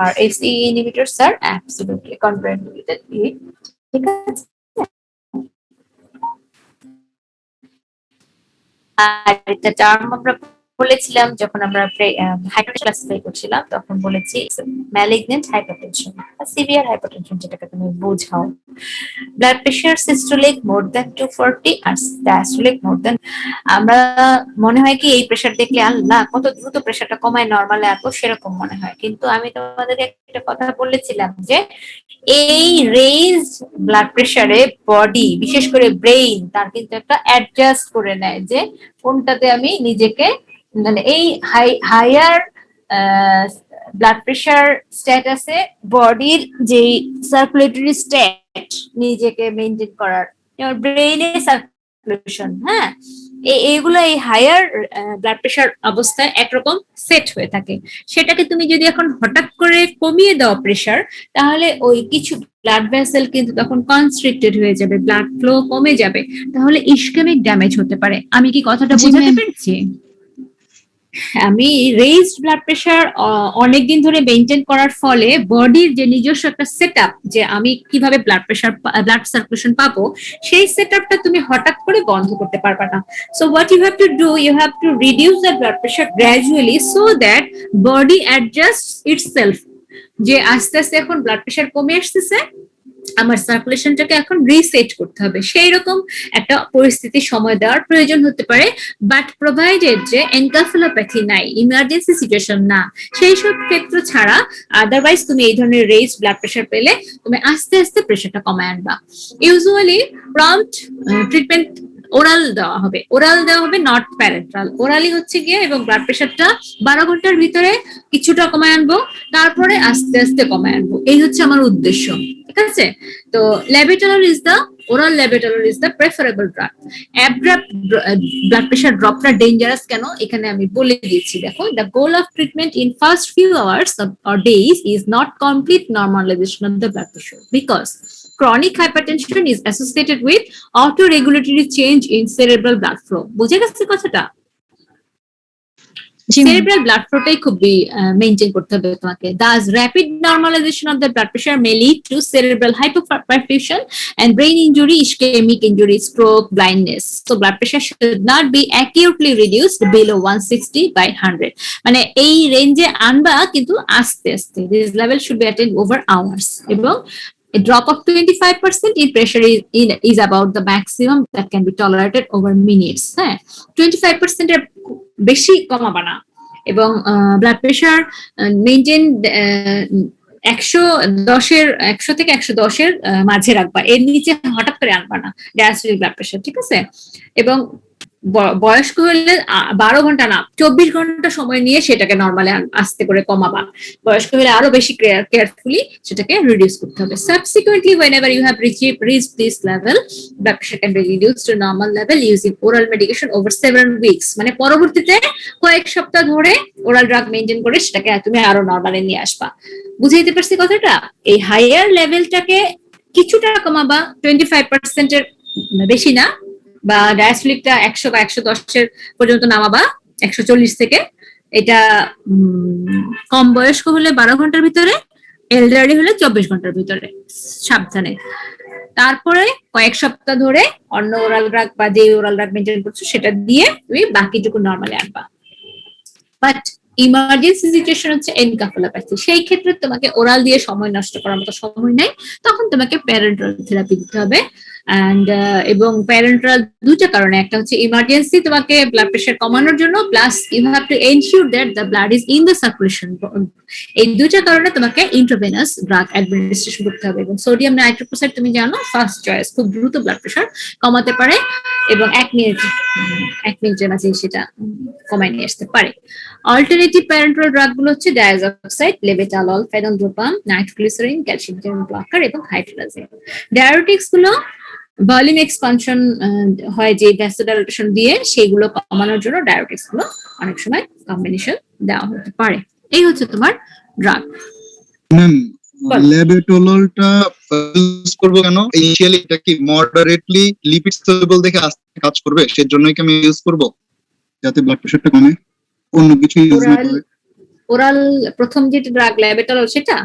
আর ACE inhibitors are absolutely contraindicated, ঠিক আছে? আর একটা টার্ম আমরা বলেছিলাম যখন আমরা হাইপারটেনশন ক্লাসিফাই করছিলাম, তখন বলেছি ম্যালিগন্যান্ট হাইপারটেনশন, সিভিয়ার হাইপারটেনশন, যেটাকে তুমি বোঝাও blood pressure systolic more than 240 আর ডায়াস্টোলিক মোর দ্যান, আমরা মনে হয় কি এই প্রেশার দেখলে আল্লাহ কত দ্রুত প্রেশারটা কমায় নরমালে আনবো, সেরকম মনে হয়, কিন্তু আমি তোমাদের একটা কথা বলেছিলাম যে এই রেইজ ব্লাড প্রেশারে বডি, বিশেষ করে ব্রেইন, তার কিন্তু একটা অ্যাডজাস্ট করে নেয় যে কোনটাতে আমি নিজেকে, মানে এই হায়ার ব্লাড প্রেশার স্ট্যাটাসে বডির যে সার্কুলেটরি স্ট্যাট নিজেকে মেনটেন করার, ব্রেইনের সার্কুলেশন, হ্যাঁ, এইগুলো এই হায়ার ব্লাড প্রেশার অবস্থায় একরকম সেট হয়ে থাকে। সেটাকে তুমি যদি এখন হঠাৎ করে কমিয়ে দাও প্রেশার, তাহলে ওই কিছু ব্লাড ভেসেল কিন্তু তখন কনস্ট্রিক্টেড হয়ে যাবে, ব্লাড ফ্লো কমে যাবে, তাহলে ইসকেমিক ড্যামেজ হতে পারে। আমি কি কথাটা জি বোঝাতে ম্যাম। পেরেছি? আমি রেইজড ব্লাড প্রেশার অনেকদিন ধরে মেনটেন করার ফলে বডির যে নিজস্ব একটা সেটআপ, যে আমি কিভাবে ব্লাড সার্কুলেশন পাবো, সেই সেটআপটা তুমি হঠাৎ করে বন্ধ করতে পারবা না। So what you have to do, you have to reduce the blood pressure gradually so that body adjust itself, যে আস্তে আস্তে এখন ব্লাড প্রেশার কমে আসতেছে, আমার সার্কুলেশনটাকে এখন রিসেট করতে হবে, সেই রকম একটা পরিস্থিতি সময় দেওয়ার প্রয়োজন হতে পারে। বাট প্রোভাইডেড যে এনকাফেলোপ্যাথি নাই, ইমার্জেন্সি সিচুয়েশন না, সেই সব ক্ষেত্র ছাড়া আদারওয়াইজ তুমি এই ধরনের রেজ ব্লাড প্রেশার পেলে তুমি আস্তে আস্তে প্রেশারটা কমায় আনবা। ইউজুয়ালি প্রম্পট ট্রিটমেন্ট ওরাল দেওয়া হবে, নট প্যারেন্টাল। ওরালি হচ্ছে গিয়ে, এবং ব্লাড প্রেশারটা 12 ঘন্টার ভিতরে কিছুটা কমায় আনবো, তারপরে আস্তে আস্তে কমায় আনবো, এই হচ্ছে আমার উদ্দেশ্য। ঠিক আছে? তো labetalol is the oral labetalol is the preferable drug. Abrupt blood pressure ড্রপটা ডেঞ্জারাস কেন এখানে আমি বলে দিয়েছি। দেখো, the goal of treatment in first few hours or days is not complete normalisation of the blood pressure because chronic hypertension is associated with autoregulatory change in cerebral blood flow. বুঝে গেছে কথাটা? জি ম্যাম। সেরেব্রাল ব্লাড ফ্লোটাই খুবই maintain করতে হবে তোমাকে। Thus, rapid normalization of the blood pressure may lead to cerebral hypoperfusion and brain injury, ischemic injury, stroke, blindness. So, blood pressure should not be acutely reduced below 160 by 100. মানে এই রেঞ্জে আনবা, কিন্তু আস্তে আস্তে। This level should be attained over hours. এবং a drop of 25% in pressure is about the maximum that can be tolerated over minutes. হ্যাঁ, 25% এর বেশি কমাবা না। এবং ব্লাড প্রেশার মেনটেন 100 থেকে 110 মাঝে রাখবা, এর নিচে হঠাৎ করে আনবা না ডায়াস্টোলিক ব্লাড প্রেশার। ঠিক আছে? এবং বয়স্ক হলে 12 ঘন্টা না, 24 ঘন্টা সময় নিয়ে সেটাকে নর্মালি আস্তে করে কমাবা। বয়স্ক হলে আরো বেশি কেয়ারফুলি সেটাকে রিডিউস করতে হবে। Subsequently whenever you have reached this level, blood pressure can be reduced to normal level using oral medication over several weeks. মানে পরবর্তীতে কয়েক সপ্তাহ ধরে ওরাল ড্রাগ মেইনটেইন করে সেটাকে তুমি আরো নরমালে নিয়ে আসবা। বুঝাইতে পারছি কথাটা? এই হাইয়ার লেভেলটাকে কিছুটা কমাবা, 25% এর বেশি না, বা ডায়াস্টোলিকটা 100 বা 110 পর্যন্ত নামাবা, 140 থেকে। এটা কম বয়স্ক হলে 12 ঘন্টার ভিতরে, এলডারলি হলে 24 ঘন্টার ভিতরে, সাবধানে। তারপরে কয়েক সপ্তাহ ধরে অন্য ওরাল ড্রাগ বা যে ওরাল ড্রাগ মেনটেন করছো সেটা দিয়ে তুমি বাকিটুকু নরমালি আনবা। বাট ইমার্জেন্সি সিচুয়েশন হচ্ছে এনকাফেলোপ্যাথি, সেই ক্ষেত্রে তোমাকে ওরাল দিয়ে সময় নষ্ট করার মতো সময় নেই, তখন তোমাকে প্যারেন্টাল থেরাপি দিতে হবে। এবং প্যারেন্টাল দুটো কারণে, একটা হচ্ছে ইমার্জেন্সি তোমাকে ব্লাড প্রেশার কমানোর জন্য, plus you have to ensure that the blood is in the circulation. এই দুটো কারণে তোমাকে ইন্ট্রাভেনাস ড্রাগ অ্যাডমিনিস্ট্রেশন করতে হবে। এবং সোডিয়াম নাইট্রোক্সাইড তুমি জানো ফার্স্ট চয়েস, খুব দ্রুত ব্লাড প্রেশার কমাতে পারে এবং 1 মিনিটের মাঝে সেটা কমায় নিয়ে আসতে পারে। অল্টারনেটিভ প্যারেন্টাল ড্রাগ গুলো হচ্ছে ডায়াজক্সাইড, লেবেটালল, ফেনলড্রোপাম, নাইট্রোগ্লিসারিন, ক্যালসিয়াম চ্যানেল ব্লকার এবং হাইড্রোলাজেন। ডায়াবেটিক্স গুলো ভলিউম এক্সপানশন হয় যে ভ্যাসোডাইলেশন দিয়ে, সেগুলো কমানোর জন্য ডায়াবেটিক্স গুলো অনেক সময় কম্বিনেশন দেওয়া হতে পারে। এই হচ্ছে তোমার ড্রাগ। ম্যাম, লেবেটোললটা ইউজ করব কেন? ইনিশিয়ালি এটা কি মডারেটলি লিপিড সলিউবল দেখে আস্তে কাজ করবে, সেজন্যই কি আমি ইউজ করব যাতে ব্লাড প্রেশারটা কমে, অন্য কিছু ইউজ না করে? ওরাল প্রথম যেটা ড্রাগ লেবেটালল সেটা?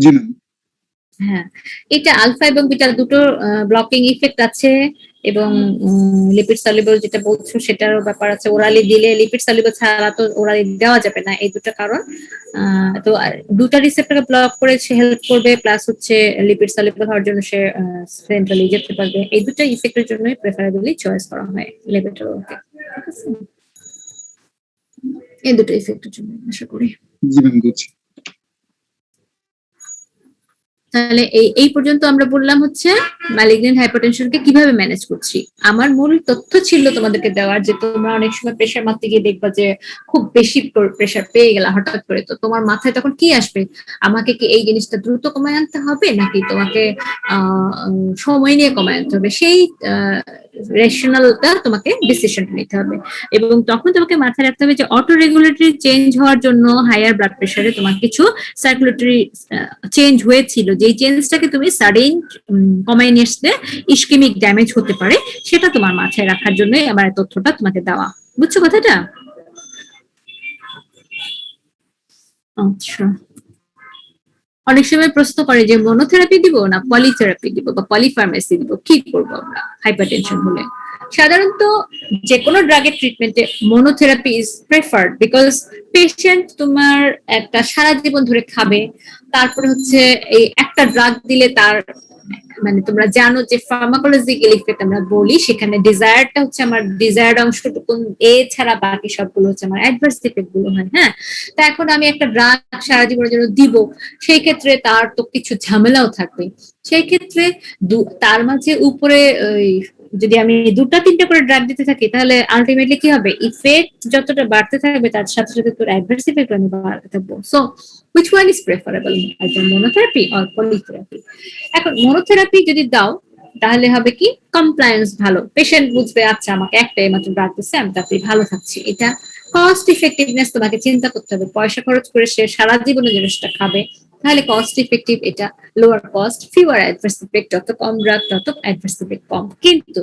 জি ম্যাম। হ্যাঁ, এটা আলফা এবং বিটা দুটো ব্লকিং ইফেক্ট আছে, এবং লিপিড সলিউবল যেটা বলছো সেটারও ব্যাপার আছে। ওরালি দিলে, লিপিড সলিউবল ছাড়া তো ওরালি দেওয়া যাবে না, এই দুটো কারণ। তো দুটো রিসেপ্টরকে ব্লক করে সে হেল্প করবে, প্লাস হচ্ছে লিপিড সলিউবল হওয়ার জন্য সে সেন্ট্রালি যেতে পারবে। এই দুটো ইফেক্টের জন্যই প্রেফারেবলি চয়েস করা হয় লেবেটাললকে। ঠিক আছে? এই দুটো ইফেক্টের জন্য আশা করি। জি ম্যাম, বুঝছি। তাহলে এই পর্যন্ত আমরা বললাম হচ্ছে ম্যালিগন্যান্ট হাইপারটেনশনকে কিভাবে ম্যানেজ করছি। আমার মূল তথ্য ছিল তোমাদেরকে দেওয়ার, যে তোমরা অনেক সময় প্রেশার মারতে গিয়ে দেখবা যে খুব বেশি প্রেশার পেয়ে গেলা হঠাৎ করে, তো তোমার মাথায় তখন কি আসবে, আমাকে কি এই জিনিসটা দ্রুত কমায় আনতে হবে নাকি তোমাকে সময় নিয়ে কমায় আনতে হবে, সেই রেশনালটা তোমাকে ডিসিশন নিতে হবে। এবং তখন তোমাকে মাথায় রাখতে হবে যে অটো রেগুলেটরি চেঞ্জ হওয়ার জন্য হায়ার ব্লাড প্রেশারে তোমার কিছু সার্কুলেটরি চেঞ্জ হয়েছিল, যেই চেঞ্জটাকে তুমি সাডেন কমায় নিয়ে আসলে ইস্কেমিক ড্যামেজ হতে পারে, সেটা তোমার মাথায় রাখার জন্য আমার তথ্যটা তোমাকে দেওয়া। বুঝছো কথাটা? আচ্ছা, অনেক সময় প্রশ্ন করে যে মনোথেরাপি দিব না পলিথেরাপি দিব বা পলিফার্মেসি দিব, কি করব আমরা হাইপারটেনশন হলে? সাধারণত যে কোনো ড্রাগের ট্রিটমেন্টে monotherapy is preferred because patient তোমার একটা সারা জীবন ধরে খাবে। তারপরে হচ্ছে এই একটা ড্রাগ দিলে তার মানে তোমরা জানো যে ফার্মাকোলজিক্যাল ইফেক্ট আমরা বলি, সেখানে ডিজায়ারটা হচ্ছে আমার ডিজায়ার্ড অংশটুকু, এ ছাড়া বাকি সবগুলো হচ্ছে আমার অ্যাডভার্স ইফেক্ট গুলো হয়। হ্যাঁ, তা এখন আমি একটা ড্রাগ সারা জীবনের জন্য দিব, সেই ক্ষেত্রে তার তো কিছু ঝামেলাও থাকবে। সেই ক্ষেত্রে তার মাঝে উপরে যদি আমি দুটা তিনটা করে ড্রাগ দিতে থাকি তাহলে আলটিমেটলি কি হবে, ইফেক্ট যতটা বাড়তে থাকবে তার সাথে সাথে তোর অ্যাডভার্স ইফেক্ট আমি বাড়তে থাকবো। So which one is preferable, either monotherapy or polytherapy? এখন মনোথেরাপি যদি দাও তাহলে হবে কি, কমপ্লায়েন্স ভালো, পেশেন্ট বুঝবে আচ্ছা আমাকে একটাই মাত্র ড্রাগ দিচ্ছে, আমি তাতে ভালো থাকছি। এটা কস্ট ইফেক্টিভনেস তোমাকে চিন্তা করতে হবে, পয়সা খরচ করে সে সারা জীবনে জিনিসটা খাবে, তাহলে কস্ট ইফেক্টিভ এটা, lower cost, fewer adverse effect, যত কম ড্রাগ তত অ্যাডভার্স ইফেক্ট কম। কিন্তু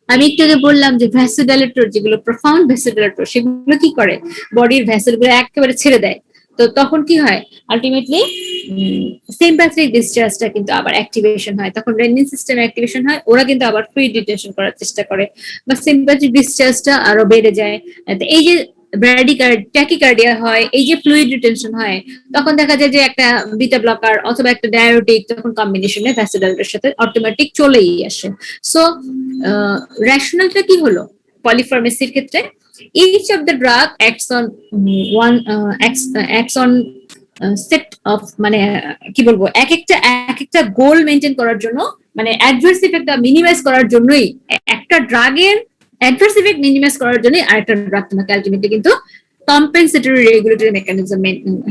আমি একটু আগে বললাম যে ভ্যাসোডাইলেটর, যেগুলো প্রোফাউন্ড ভ্যাসোডাইলেটর, সেগুলো কি করে, বডির ভ্যাসেল গুলো একেবারে ছেড়ে দেয়। তো তখন কি হয়, আলটিমেটলি সিম্প্যাথেটিক ডিসচার্জটা কিন্তু আবার অ্যাক্টিভেশন হয়, তখন রেনিন সিস্টেম অ্যাক্টিভেশন হয়, ওরা কিন্তু আবার ফ্লুইড রিটেনশন করার চেষ্টা করে, বা সিম্প্যাথেটিক ডিসচার্জটা আরো বেড়ে যায়। এই যে ট্যাকিকার্ডিয়া হয়, এই যে ফ্লুইড রিটেনশন হয়, তখন দেখা যায় যে একটা বিটা ব্লকার অথবা একটা ডায়োটিক তখন কম্বিনেশনে ভ্যাসোডাইলেটরের সাথে অটোমেটিক চলেই আসে। সো রেশনালটা কি হলো পলিফার্মেসির ক্ষেত্রে, each of the drug acts on acts on set of, মানে কি বলবো, এক একটা গোল মেনটেন করার জন্য, মানে অ্যাডভার্স ইফেক্টটা মিনিমাইজ করার জন্যই, একটা ড্রাগের অ্যাডভার্স ইফেক্ট মিনিমাইজ করার জন্য আরেকটা ড্রাগ তোমাকে আলটিমেটলি কিন্তু কম্পেনসেটরি রেগুলেটরি মেকানিজম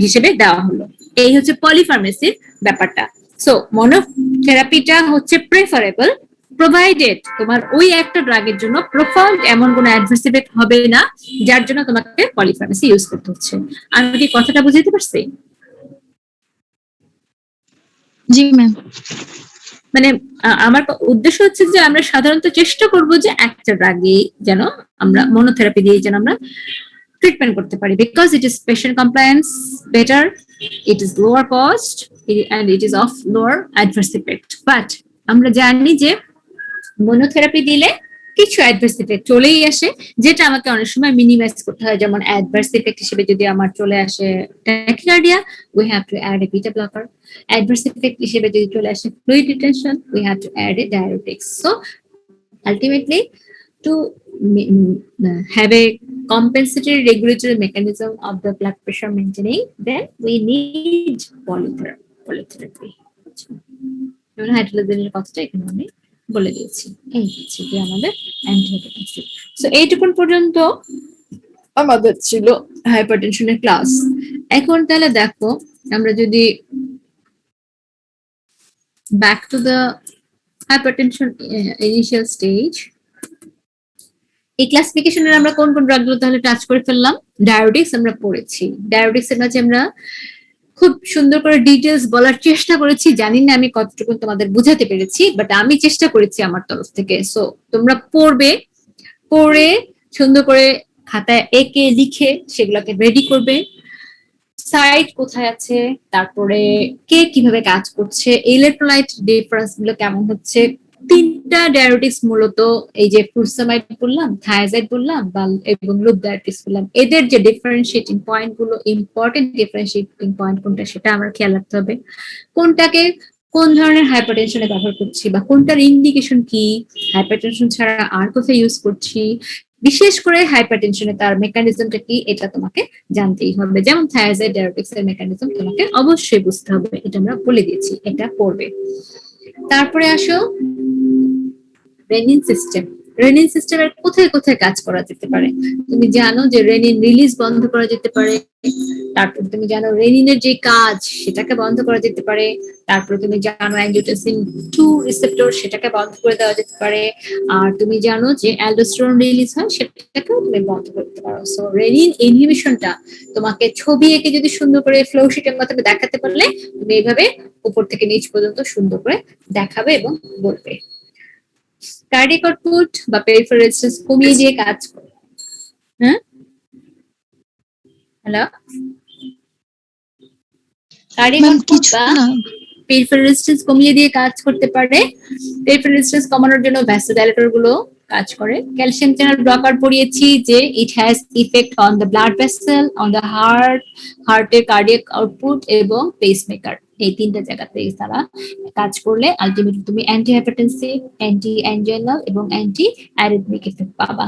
হিসেবে দেওয়া হলো। এই হচ্ছে পলিফার্মেসির ব্যাপারটা। সো মনোথেরাপিটা হচ্ছে প্রেফারেবল প্রোভাইডেড তোমার ওই একটা ড্রাগের জন্য প্রোফাউন্ড এমন কোনো অ্যাডভার্স ইফেক্ট হবে না যার জন্য তোমাকে পলিফার্মেসি ইউজ করতে হচ্ছে। আমি কি কথাটা বুঝাতে পারছি? জি ম্যাম। মানে আমার উদ্দেশ্য হচ্ছে যে আমরা সাধারণত চেষ্টা করব যে একটা ড্রাগে যেন আমরা মনোথেরাপি দিয়ে যেন আমরা ট্রিটমেন্ট করতে পারি, because it is patient compliance better, it is lower cost and it is of lower adverse effect. But আমরা জানি যে মনোথেরাপি দিলে কিছু অ্যাডভার্স ইফেক্ট চলেই আসে, যেটা আমাকে অনেক সময় মিনিমাইজ করতে হয়। যেমন অ্যাডভার্স ইফেক্ট হিসেবে যদি আমার চলে আসে tachycardia, we have to add a beta blocker. Adverse effect হিসেবে যদি চলে আসে fluid retention, we have to add a diuretics. So ultimately to have a compensatory regulatory mechanism of the blood pressure maintaining, then we need polytherapy. যেমন হাইড্রোজেনের কথাটা এখানে আমি বলে দিয়েছি। এই হচ্ছে কি আমাদের অ্যান্টিহাইপারটেনসিভ। সো এইটুকুন পর্যন্ত আমাদের ছিল হাইপারটেনশনের ক্লাস। এখন তাহলে দেখো, আমরা যদি back to the hypertension initial stage, এই ক্লাসিফিকেশনের আমরা কোন কোন ড্রাগগুলো তাহলে টাচ করে ফেললাম। ডায়োটিক্স আমরা পড়েছি, ডায়োটিক্স এর মাঝে আমরা খুব সুন্দর করে ডিটেলস বলার চেষ্টা করেছি, জানি না আমি কতটুকু তোমাদের বুঝাতে পেরেছি, বাট আমি চেষ্টা করেছি আমার তরফ থেকে। সো তোমরা পড়বে, পড়ে সুন্দর করে খাতায় এঁকে লিখে সেগুলোকে রেডি করবে, সাইট কোথায় আছে, তারপরে কে কিভাবে কাজ করছে, ইলেকট্রোলাইট ডিফারেন্স গুলো কেমন হচ্ছে। তিনটা ডায়োটিক্স মূলত, এই যে ফুরসামাইড বললাম, থায়াজাইড বললাম এবং লুপ ডায়োটিক্স বললাম, এদের যে ডিফারেন্সিয়েটিং পয়েন্ট গুলো, ইম্পর্টেন্ট ডিফারেন্সিয়েটিং পয়েন্ট কোনটা সেটা আমার খেয়াল রাখতে হবে। কোনটাকে কোন ধরনের হাইপারটেনশনে ব্যবহার করছি বা কোনটার ইন্ডিকেশন কি, হাইপারটেনশন ছাড়া আর কোথায় ইউজ করছি, বিশেষ করে হাইপারটেনশনে তার মেকানিজমটা কি, এটা তোমাকে জানতেই হবে। যেমন থায়াজাইড ডায়োটিক্স এর মেকানিজম তোমাকে অবশ্যই বুঝতে হবে, এটা আমরা বলে দিয়েছি, এটা পড়বে। তারপরে আসো রেনিন সিস্টেম। রেনিন সিস্টেমের কোথায় কোথায় কাজ করা যেতে পারে। তুমি জানো যে রেনিন রিলিজ বন্ধ করা যেতে পারে, তারপর তুমি জানো রেনিনের যে কাজ সেটাকে বন্ধ করা যেতে পারে, তারপর তুমি জানো অ্যাংজিওটেনসিন 2 রিসেপ্টর সেটাকে বন্ধ করে দেওয়া যেতে পারে, আর তুমি জানো যে অ্যালডোস্টেরন রিলিজ হয় সেটাকেও তুমি বন্ধ করতে পারো। সো রেনিন ইনহিবিশনটা তোমাকে ছবি এঁকে যদি সুন্দর করে ফ্লো শিটের মাধ্যমে দেখাতে পারলে তুমি এইভাবে উপর থেকে নিচ পর্যন্ত সুন্দর করে দেখাবে এবং বলবে। কার্ডিয়াক আউটপুট বা পেরিফেরাল রেজিস্ট্যান্স কমিয়ে দিয়ে কাজ করে। হ্যাঁ, হ্যালো। কার্ডিয়াক ম্যাম আউটপুট কিছু বা না পেরিফেরাল রেজিস্ট্যান্স কমিয়ে দিয়ে কাজ করতে পারে। পেরিফেরাল রেজিস্ট্যান্স কমানোর জন্য ভ্যাসোডাইলেটর গুলো কাজ করে। ক্যালসিয়াম চ্যানেল ব্লকার পড়িয়েছি যে it has effect on the blood vessel, on the হার্টের কার্ডিয়াক আউটপুট এবং পেসমেকার। এই তিনটা জায়গাতে তারা কাজ করলে আলটিমেটলি তুমি অ্যান্টি হাইপারটেনসিভ, অ্যান্টি অ্যাঞ্জিনাল এবং অ্যান্টি অ্যারিথমিক এফেক্ট পাবা।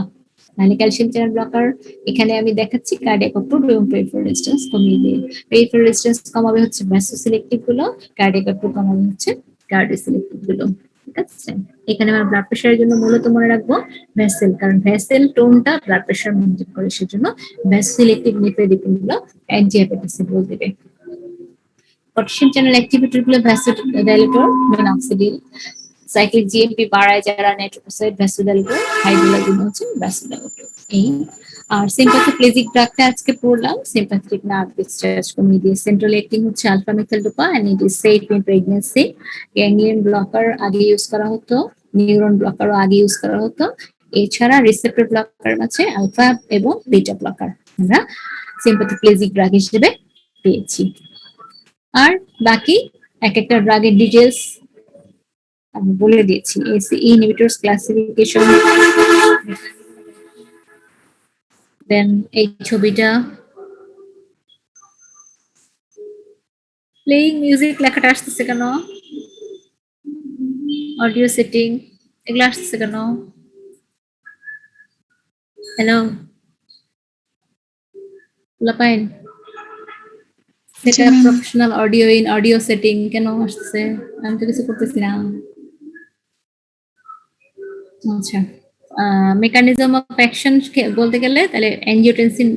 মানে ক্যালসিয়াম চ্যানেল ব্লকার এখানে আমি দেখাচ্ছি কার্ডিয়াক আউটপুট এবং পেরিফেরাল রেজিস্ট্যান্স কমিয়ে দিয়ে। পেরিফেরাল রেজিস্ট্যান্স কমাবে হচ্ছে ভ্যাসোসিলেক্টিভ গুলো, কার্ডিয়াক আউটপুট কমাবে হচ্ছে কার্ডিওসিলেক্টিভ গুলো। ঠিক আছে, এখানে আমরা ব্লাড প্রেশারের জন্য মূলত মনে রাখবো ভেসেল, কারণ ভেসেল টোনটা ব্লাড প্রেশার মেনটেন করে, সেজন্য ভ্যাসোসিলেক্টিভ নিফেডিপিন গুলো অ্যান্টি হাইপারটেনসিভ বল দেবে। পটাশিয়াম চ্যানেল অ্যাক্টিভেটর গুলো ভ্যাসোডাইলেটর, মিনক্সিডিল। সাইক্লিক জিএমপি বাড়ায় যারা, নাইট্রোসাইড ভ্যাসোডাইলেটর, হাইড্রোলাজিন হচ্ছে ভ্যাসোডাইলেটর। এই আর সিম্প্যাথোপ্লেজিক ড্রাগটা আজকে পড়লাম, সিম্প্যাথেটিক নার্ভ ডিসচার্জ কমিয়ে দিয়ে। সেন্ট্রাল অ্যাক্টিং হচ্ছে alpha methyl dopa and it is safe in pregnancy. Ganglion blocker আগে ইউজ করা হতো, নিউরন ব্লকারও আগে ইউজ করা হতো। এছাড়া রিসেপ্টর ব্লকার আছে আলফা এবং বিটা ব্লকার, আমরা সিম্প্যাথোপ্লেজিক ড্রাগ হিসেবে পেয়েছি। আর বাকি এক একটা ড্রাগের ডিটেলস আমি বলে দিয়েছি। এসি ইনহিবিটরস ক্লাসিফিকেশন, দেন এই ছবিটা প্লেইং মিউজিক লেখাটা আসতেছে কেন, অডিও সেটিং এগুলো আসতেছে কেন? হ্যালো লাপাইন, সেটা ma'am. Professional audio in audio setting কেন আসতেছে? আমি তো কিছু করতেছি না। আচ্ছা, মেকানিজম অফ অ্যাকশন বলতে গেলে তাহলে অ্যাঞ্জিওটেনসিন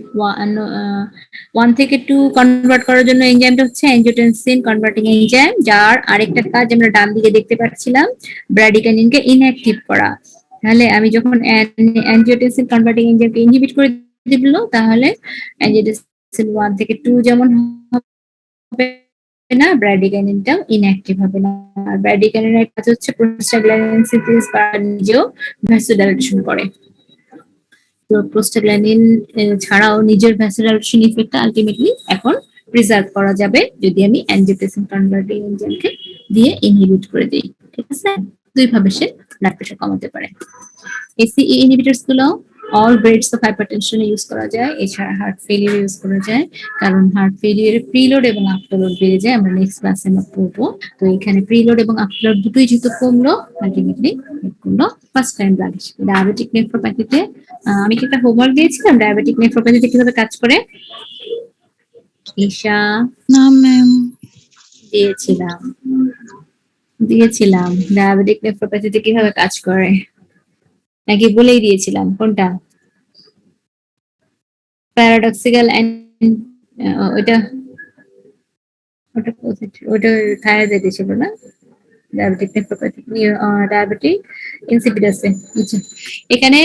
1 থেকে 2 কনভার্ট করার জন্য এনজাইমটা হচ্ছে অ্যাঞ্জিওটেনসিন কনভার্টিং এনজাইম, যার আরেকটা কাজ আমরা ডান দিকে দেখতে পাচ্ছিলাম, ব্র্যাডিকানিনকে ইনঅ্যাক্টিভ করা। তাহলে আমি যখন অ্যাঞ্জিওটেনসিন কনভার্টিং এনজাইমকে ইনহিবিট করে দিল, তাহলে অ্যাঞ্জিওটেনসিন 1 থেকে 2 যেমন হবে না, ব্র্যাডিকানিনটাও ইনঅ্যাক্টিভ হবে না। আর ব্র্যাডিকানিনের কাজ হচ্ছে প্রোস্টাগ্ল্যান্ডিন সিনথেসিস বা নিজেও ভ্যাসোডাইলেশন করে। তো প্রোস্টাগ্ল্যান্ডিন ছাড়াও নিজের ভ্যাসোডাইলেশন ইফেক্টটা আলটিমেটলি এখন প্রিজার্ভ করা যাবে যদি আমি অ্যাঞ্জিওটেনসিন কনভার্টিং এনজাইমকে দিয়ে ইনহিবিট করে দিই। ঠিক আছে, দুই ভাবে সে ব্লাড প্রেশার কমাতে পারে। এসিই ইনহিবিটরস গুলো all grades of hypertension use করা যায়, এছাড়া হার্ট ফেলিয়ার ইউজ করা যায়, কারণ হার্ট ফেলিয়ারে প্রিলোড এবং আফটারলোড বেড়ে যায়। আমরা নেক্সট ক্লাসে আমরা পড়বো। তো এখানে প্রিলোড এবং আফটারলোড দুটোই যেহেতু কমলো, আলটিমেটলি কমলো ফার্স্ট টাইম ব্লাড হিসেবে। ডায়াবেটিক নেফ্রোপ্যাথিতে আমি কি একটা হোমওয়ার্ক দিয়েছিলাম ডায়াবেটিক নেফ্রোপ্যাথিতে কিভাবে কাজ করে? ঈশা না ম্যাম, দিয়েছিলাম ডায়াবেটিক নেফ্রোপ্যাথিতে কিভাবে কাজ করে, নাকি বলেই দিয়েছিলাম? কোনটা? প্যারাডক্সিক্যাল ওইটা ওটা ওটা থায়াজাইড ছিল না, ডায়াবেটিক নেফ্রোপ্যাথি, ডায়াবেটিক ইনসিপিডাসে। আচ্ছা, এখানে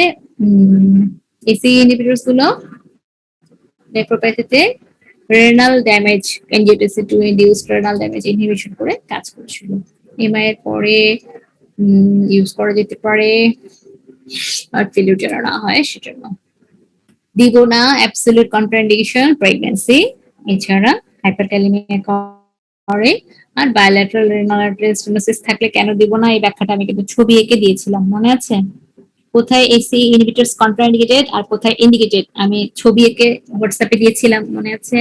এসি ইনহিবিটরস গুলো নেফ্রোপ্যাথিতে renal damage, angiotensin 2 induced renal damage inhibition করে কাজ করেছিল। এমআই এর পরে ইউজ করা যেতে পারে আর ফেলিউর যেন না হয় সেজন্য। দিব না অ্যাবসলিউট কন্ট্রাইন্ডিকেশন প্রেগন্যান্সি, এছাড়া হাইপারক্যালেমিয়া করে। আর বায়োল্যাটারাল রেনাল আর্টারি স্টেনোসিস থাকলে কেন দিব না, এই ব্যাখ্যাটা আমি কিন্তু ছবি এঁকে দিয়েছিলাম, মনে আছে? কোথায় এসি ইনহিবিটরস কন্ট্রাইন্ডিকেটেড আর কোথায় ইন্ডিকেটেড আমি ছবি এঁকে হোয়াটসঅ্যাপে দিয়েছিলাম, মনে আছে?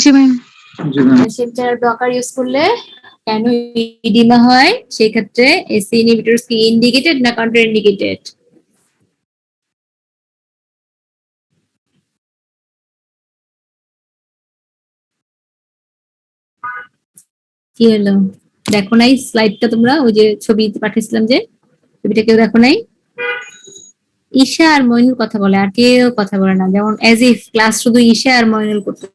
জি ম্যাম। সেন্টার ব্লকার ইউজ করলে কেন ইডিমা হয়, সেই ক্ষেত্রে এসি ইনহিবিটরস কি ইন্ডিকেটেড না কন্ট্রাইন্ডিকেটেড? কি হলো, দেখো নাই স্লাইডটা তোমরা? ওই যে ছবি পাঠিয়েছিলাম, যে ছবিটা কেউ দেখো নাই? ঈশা আর মইনুল কথা বলে, আর কেউ কথা বলে না, যেমন এজ ইফ ক্লাস শুধু ঈশা আর মইনুল করতে।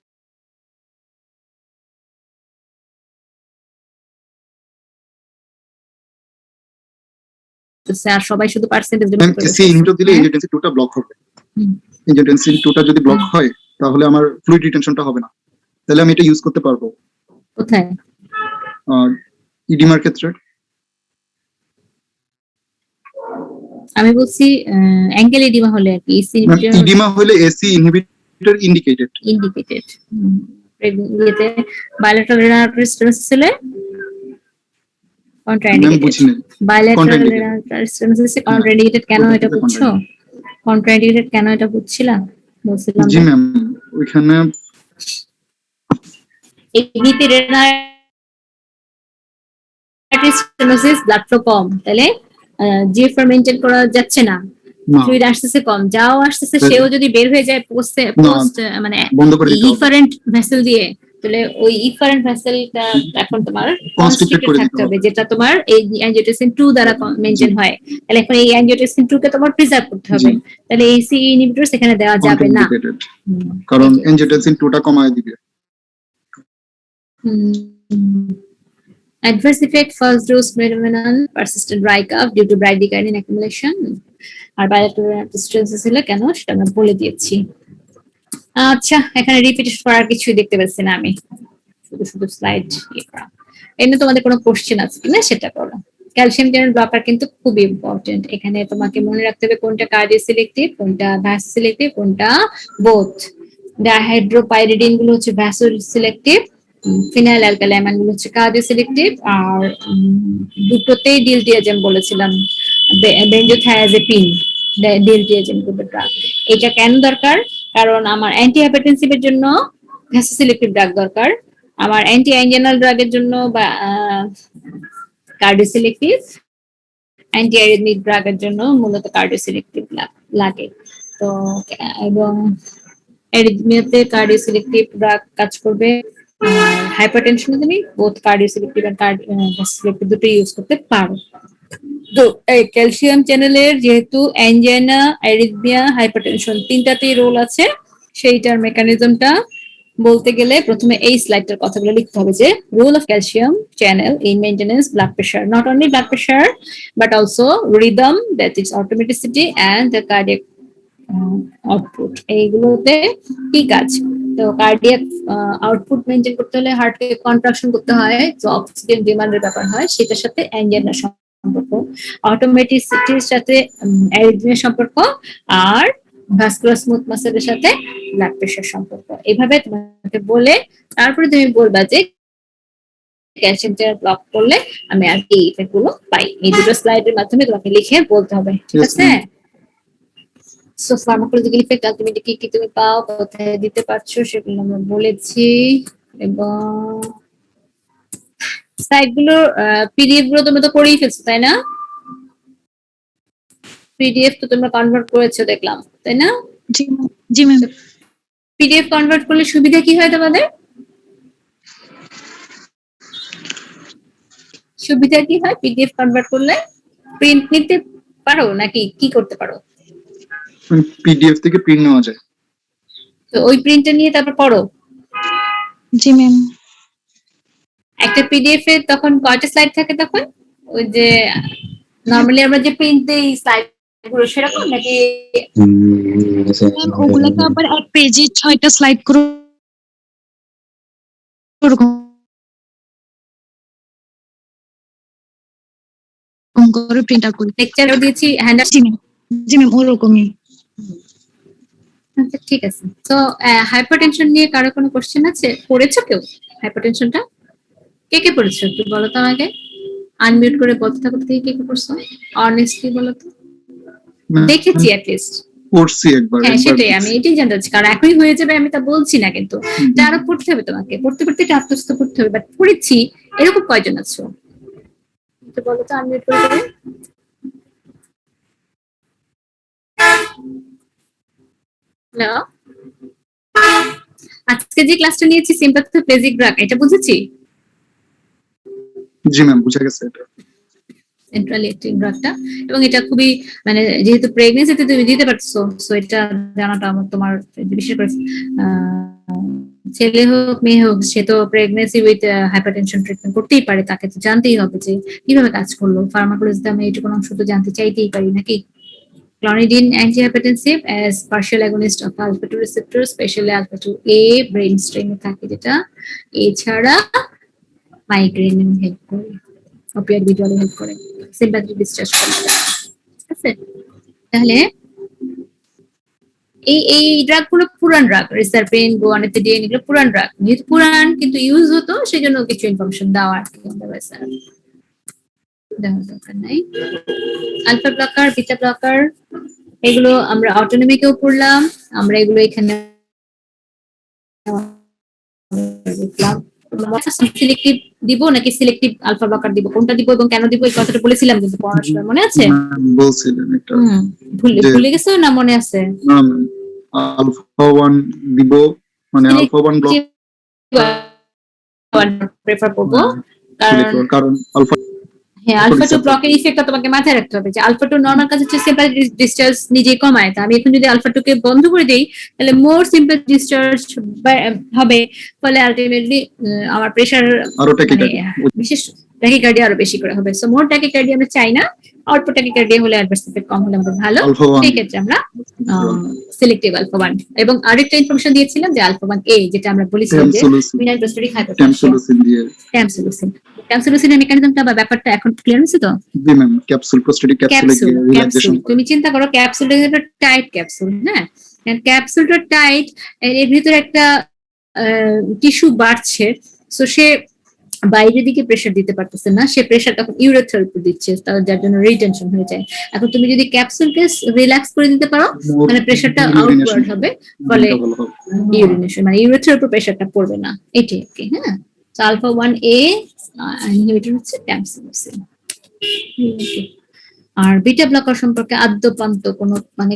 আর সবাই শুধু পার্সেন্টেজ এসি ইনহিবিটর দিলে এনজিওটেনসিন 2টা ব্লক হবে। এনজিওটেনসিন 2টা যদি ব্লক হয় তাহলে আমার ফ্লুইড রিটেনশনটা হবে না, তাহলে আমি এটা ইউজ করতে পারবো। কোথায়? ইডিমার ক্ষেত্রে। আমি বলছি অ্যাঙ্গেল এডিমা হলে আর কি, ইডিমা হলে এসি ইনহিবিটর ইন্ডিকেটেড। ইয়েতে বায়োলেটারাল রেনাল আর্টারি স্টেনোসিস হলে ম্যাম কন্ট্রাইন্ডিকেটেড। বুঝিনি। Bilateral Contraindicated. Renal artery stenosis contraindicated কেন কোথা এটা থেকে বুঝছো? কন্ট্রাইন্ডিকেটেড কেন এটা বুঝছিলা? বলছিলাম জি যে ম্যাম, ওইখানে এমনিতে renal artery stenosis blood flow কম, তাহলে জিএফআর মেইনটেইন করা যাচ্ছে না, না ফ্লুইড আসতেছে কম, যাও আসতেছে সেও যদি বের হয়ে যায় পোস্ট না, মানে বন্ধ করে দিতে হবে। ইফারেন্ট ভেসেল দিয়ে, তাহলে ওই ইফারেন্ট ভেসেলটা এখন তোমার Constricted কনস্ট্রিক্টেড করে দিতে থাকতে হবে, হবে। যেটা তোমার এই অ্যাঞ্জিওটেনসিন 2 দ্বারা মেইনটেইন হয়। তাহলে এখন এই অ্যাঞ্জিওটেনসিন 2 কে তোমার প্রিজার্ভ করতে হবে, জি। তাহলে এই সি ইনহিবিটরস এখানে দেওয়া যাবে না। Contraindicated, কারণ angiotensin 2 টা কমায় দিবে। Adverse effect first dose phenomenon persistent dry cough due to bradykinin accumulation R bilateral distress হলে কেন সেটা আমরা বলে দিয়েছি। আচ্ছা, এখানে রিপিটেশন করার কিছুই দেখতে পাচ্ছি না আমি, শুধু শুধু স্লাইড করা। এমনি তোমাদের কোনো কোশ্চেন আছে কিনা সেটা করো। ক্যালসিয়াম চ্যানেল ব্লকার কিন্তু খুব ইম্পর্টেন্ট, এখানে তোমাকে মনে রাখতে হবে কোনটা কার্ডিও সিলেক্টিভ, কোনটা ভ্যাসো সিলেক্টিভ, কোনটা বোথ। ডাইহাইড্রোপাইরিডিন গুলো হচ্ছে ভ্যাসো সিলেক্টিভ, ফিনাইল অ্যালকালাইমাইন গুলো হচ্ছে কার্ডিও সিলেক্টিভ, আর দুটোতেই ডিলটিয়াজেম বলেছিলাম, বেনজোথায়াজেপিন ডিলটিয়াজেম গ্রুপের ড্রাগ। এটা কেন দরকার? কারণ আমার অ্যান্টি হাইপারটেনসিভের জন্য ভ্যাসো সিলেক্টিভ ড্রাগ দরকার, আমার অ্যান্টি অ্যাঞ্জিনাল ড্রাগের জন্য বা কার্ডিও সিলেক্টিভ, অ্যান্টি অ্যারিথমিক ড্রাগের জন্য মূলত কার্ডিও সিলেক্টিভ লাগে। তো এবং অ্যারিথমিয়াতে কার্ডিও সিলেক্টিভ ড্রাগ কাজ করবে, হাইপারটেনশনে তুমি বোথ কার্ডিও সিলেক্টিভ আর কার্ডিও সিলেক্টিভ দুটো ইউজ করতে পারো। তো এই ক্যালসিয়াম চ্যানেলের যেহেতু অ্যাঞ্জাইনা, অ্যারিথমিয়া, হাইপারটেনশন তিনটাতেই রোল আছে, সেইটার মেকানিজমটা বলতে গেলে প্রথমে এই স্লাইডটার কথাগুলো লিখতে হবে, যে role of calcium channel in maintenance blood pressure, not only blood pressure but also rhythm, that is automaticity and the cardiac output. এইগুলোতে কি কাজ? তো কার্ডিয়াক আউটপুট মেইনটেইন করতে হলে হার্টকে কন্ট্রাকশন করতে হয়, তো অক্সিজেন ডিমান্ডের ব্যাপার হয়, সেটার সাথে অ্যাঞ্জিনার সম্পর্ক, অটোমেটিসিটির সাথে অ্যারিথমিয়ার সম্পর্ক, আর ভাস্কুলার স্মুথ মাসেলের সাথে ব্লাড প্রেশার সম্পর্ক। এইভাবে তোমাকে বলে তারপরে তুমি বলবা যে ক্যালসিয়াম চ্যানেল ব্লক করলে আমি আর এই ইফেক্ট গুলো পাই। এই দুটো স্লাইডের মাধ্যমে তোমাকে লিখে বলতে হবে, ঠিক Yes, আছে? ma'am. So pharmacological effect ultimately কি কি তুমি পাও, কোথায় দিতে পারছো সেগুলো আমরা বলেছি, এবং সাইটগুলো পিডিএফ গুলো তোমরা তো করেই ফেলছো তাই না? পিডিএফ তো তোমরা কনভার্ট করেছো দেখলাম, তাই না? জি ম্যাম। জি ম্যাম। পিডিএফ কনভার্ট করলে সুবিধা কি হয় তোমাদের? সুবিধা কি হয় পিডিএফ কনভার্ট করলে? প্রিন্ট নিতে পারো নাকি কি করতে পারো? পিডিএফ থেকে প্রিন্ট নেওয়া যায়। তো ওই প্রিন্টটা নিয়ে তারপর পড়ো। জি ম্যাম। একটা পিডিএফ এ তখন কয়টা স্লাইড থাকে তখন? ওই যে নরমালি আমরা যে প্রিন্ট দেই স্লাইড গুলো সেরকম নাকি? ম্যাম ওগুলাকে আবার এক পেজে 6টা স্লাইড করে ওরকম করে প্রিন্ট আউট করি। লেকচারও দিয়েছি হ্যান্ড জি ম্যাম। জি ম্যাম ওরকমই। আচ্ছা ঠিক আছে। তো হাইপারটেনশন নিয়ে কারো কোনো কোশ্চেন আছে? পড়েছো কেউ হাইপারটেনশনটা? কে কে পড়েছো একটু বলো তো আমাকে, আনমিউট করে বলতে থাকো থেকে কে কে পড়ছো, অনেস্টলি বলো তো। দেখেছি অ্যাট লিস্ট, পড়ছি একবার। হ্যাঁ সেটাই, আমি এটাই জানতে চাচ্ছি, কারণ এখনই হয়ে যাবে আমি তা বলছি না, কিন্তু এটা আরো পড়তে হবে তোমাকে, পড়তে পড়তে এটা আত্মস্থ করতে হবে। বাট পড়েছি এরকম কয়জন আছো একটু বলো তো আনমিউট করে করে। হ্যালো, আজকে যে ক্লাসটা নিয়েছি সিম্প্যাথোপ্লেজিক ড্রাগ, এটা বুঝেছি? জি ম্যাম, বুঝা গেছে এটা। সেন্ট্রালি অ্যাক্টিং ড্রাগটা, এবং এটা খুবই মানে যেহেতু প্রেগনেন্সিতে তুমি দিতে পারছো, সো এটা জানাটা আমার তোমার, বিশেষ করে ছেলে হোক মেয়ে হোক, সে তো প্রেগনেন্সি উইথ হাইপারটেনশন ট্রিটমেন্ট করতেই পারে, তাকে তো জানতেই হবে যে কিভাবে কাজ করলো। ফার্মাকোলজিতে আমি এইটুকু অংশ তো জানতে চাইতেই পারি নাকি? Clonidine antihypertensive as partial agonist of alpha 2 receptor, especially alpha 2A brainstem এ থাকে, যেটা এছাড়া মাইগ্রেন হেল্প করে, অপিয়াইড উইথড্রলে হেল্প করে, সিম্প্যাথেটিক ডিসচার্জ করে, ঠিক আছে? তাহলে এই ড্রাগ গুলো পুরান ড্রাগ, রিসারপেন, গোয়ানেথিডিন, এগুলো পুরান ড্রাগ, যেহেতু পুরান কিন্তু ইউজ হতো সেজন্য কিছু ইনফরমেশন দেওয়া আর কি দেওয়ার দরকার নাই। আলফা ব্লকার, বিটা ব্লকার, এগুলো আমরা অটোনমিকেও পড়লাম, আমরা এগুলো এখানে দেখলাম। সিলেক্টিভ দিব নাকি সিলেক্টিভ আলফা ব্লকার দিব, কোনটা দিব এবং কেন দিব এই কথাটা বলেছিলাম কিন্তু পড়ার সময়, মনে আছে? বলছিলেন এটা ভুলে গেছো না মনে আছে? আলফা 1 দিব, মানে আলফা 1 ব্লক প্রেফার করব, কারণ আলফা হ্যাঁ আলফা 2 ব্লকের ইফেক্টটা তোমাকে মাথায় রাখতে হবে যে আলফা 2 নরমাল কাজ হচ্ছে সিম্পল ডিসচার্জ নিজেই কমায়। তা আমি এখন যদি আলফা 2 কে বন্ধ করে দেই তাহলে মোর সিম্পল ডিসচার্জ হবে, ফলে আলটিমেটলি আমার প্রেসার আরো বিশেষ ট্যাকিকার্ডিয়া আরো বেশি করে হবে। সো মোর ট্যাকিকার্ডিয়া আমরা চাই না, অল্প ট্যাকিকার্ডিয়া হলে অ্যাডভার্স ইফেক্ট কম হলে আমাদের ভালো। সেই ক্ষেত্রে আমরা সিলেক্টিভ আলফা 1 এবং আরেকটা ইনফরমেশন দিয়েছিলাম যে আলফা 1 এ যেটা আমরা বলেছিলাম যে মিনাল প্রস্টেটিক হাইপারটেনশন, ট্যামসিলোসিনের মেকানিজমটা বা ব্যাপারটা এখন ক্লিয়ার হয়েছে তো? জি ma'am, capsule prostatic capsule relaxation. তুমি চিন্তা করো ক্যাপসুলটা একটা টাইট ক্যাপসুল, হ্যাঁ ক্যাপসুলটা টাইট, এর ভিতরে একটা টিস্যু বাড়ছে, সো সে বাইরের দিকে প্রেসার দিতে পারতেছে না, সে প্রেসার তখন ইউরেথ্রার উপর দিচ্ছে, যার জন্য রিটেনশন হয়ে যায়। এখন তুমি যদি ক্যাপসুলকে রিল্যাক্স করে দিতে পারো মানে প্রেসারটা আউটওয়ার্ড হবে, ফলে ইউরিনেশন মানে ইউরেথ্রার উপর প্রেসারটা পড়বে না, এটাই আর কি। হ্যাঁ, আলফা 1A ইনহিবিটর হচ্ছে ট্যামসিলোসিন। আর বিটা ব্লকার সম্পর্কে আদ্যপান্ত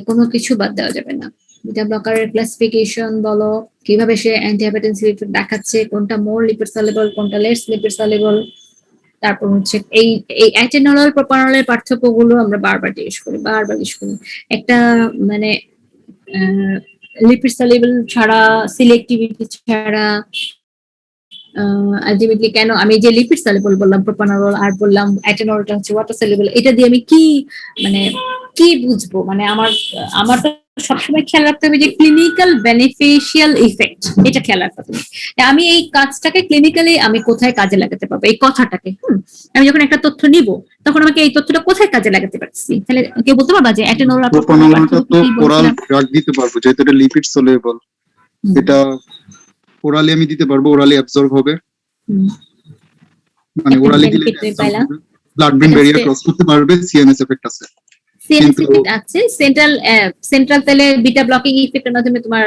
কোনো কিছু বাদ দেওয়া যাবে না। বিটা ব্লকারের ক্লাসিফিকেশন বলো, কিভাবে সে অ্যান্টিহাইপারটেনসিভ ইফেক্ট দেখাচ্ছে, কোনটা মোর লিপিড সলিবল, কোনটা লেস লিপিড সলিবল, তারপর হচ্ছে এই অ্যাটেনরল প্রোপানরলের পার্থক্যগুলো আমরা বারবার ইউজ করি। একটা মানে লিপিড সলিবল ছাড়া, সিলেক্টিভিটি ছাড়া আলটিমেটলি কেন আমি যে লিপিড সলিবল বললাম প্রোপানরল আর বললাম অ্যাটেনরলটা হচ্ছে ওয়াটার সলিবল, এটা দিয়ে আমি কি বুঝবো? মানে আমার তো সবসময় খেয়াল রাখতে হবে যে ক্লিনিক্যাল বেনিফিশিয়াল ইফেক্ট, এটা খেয়াল রাখতে হবে। আমি এই কাজটাকে ক্লিনিক্যালি আমি কোথায় কাজে লাগাতে পারবো, এই কথাটাকে আমি যখন একটা তথ্য নিব তখন আমাকে এই তথ্যটা কোথায় কাজে লাগাতে পারছি, তাহলে কেউ বলতে পারবা যে অ্যাটেনরল আর প্রোপানরলটা তো ওরাল ড্রাগ দিতে পারবো যেহেতু এটা লিপিড সলিবল, এটা ওরালি আমি দিতে পারবো, ওরালি অ্যাবজর্ব হবে, মানে ওরালি দিলে ব্লাড ব্রেন ব্যারিয়ার ক্রস করতে পারবে, সিএনএস এফেক্ট আছে। সিএনএস এফেক্ট আছে, সেন্ট্রাল তেলে বিটা ব্লকিং ইফেক্টের মাধ্যমে তোমার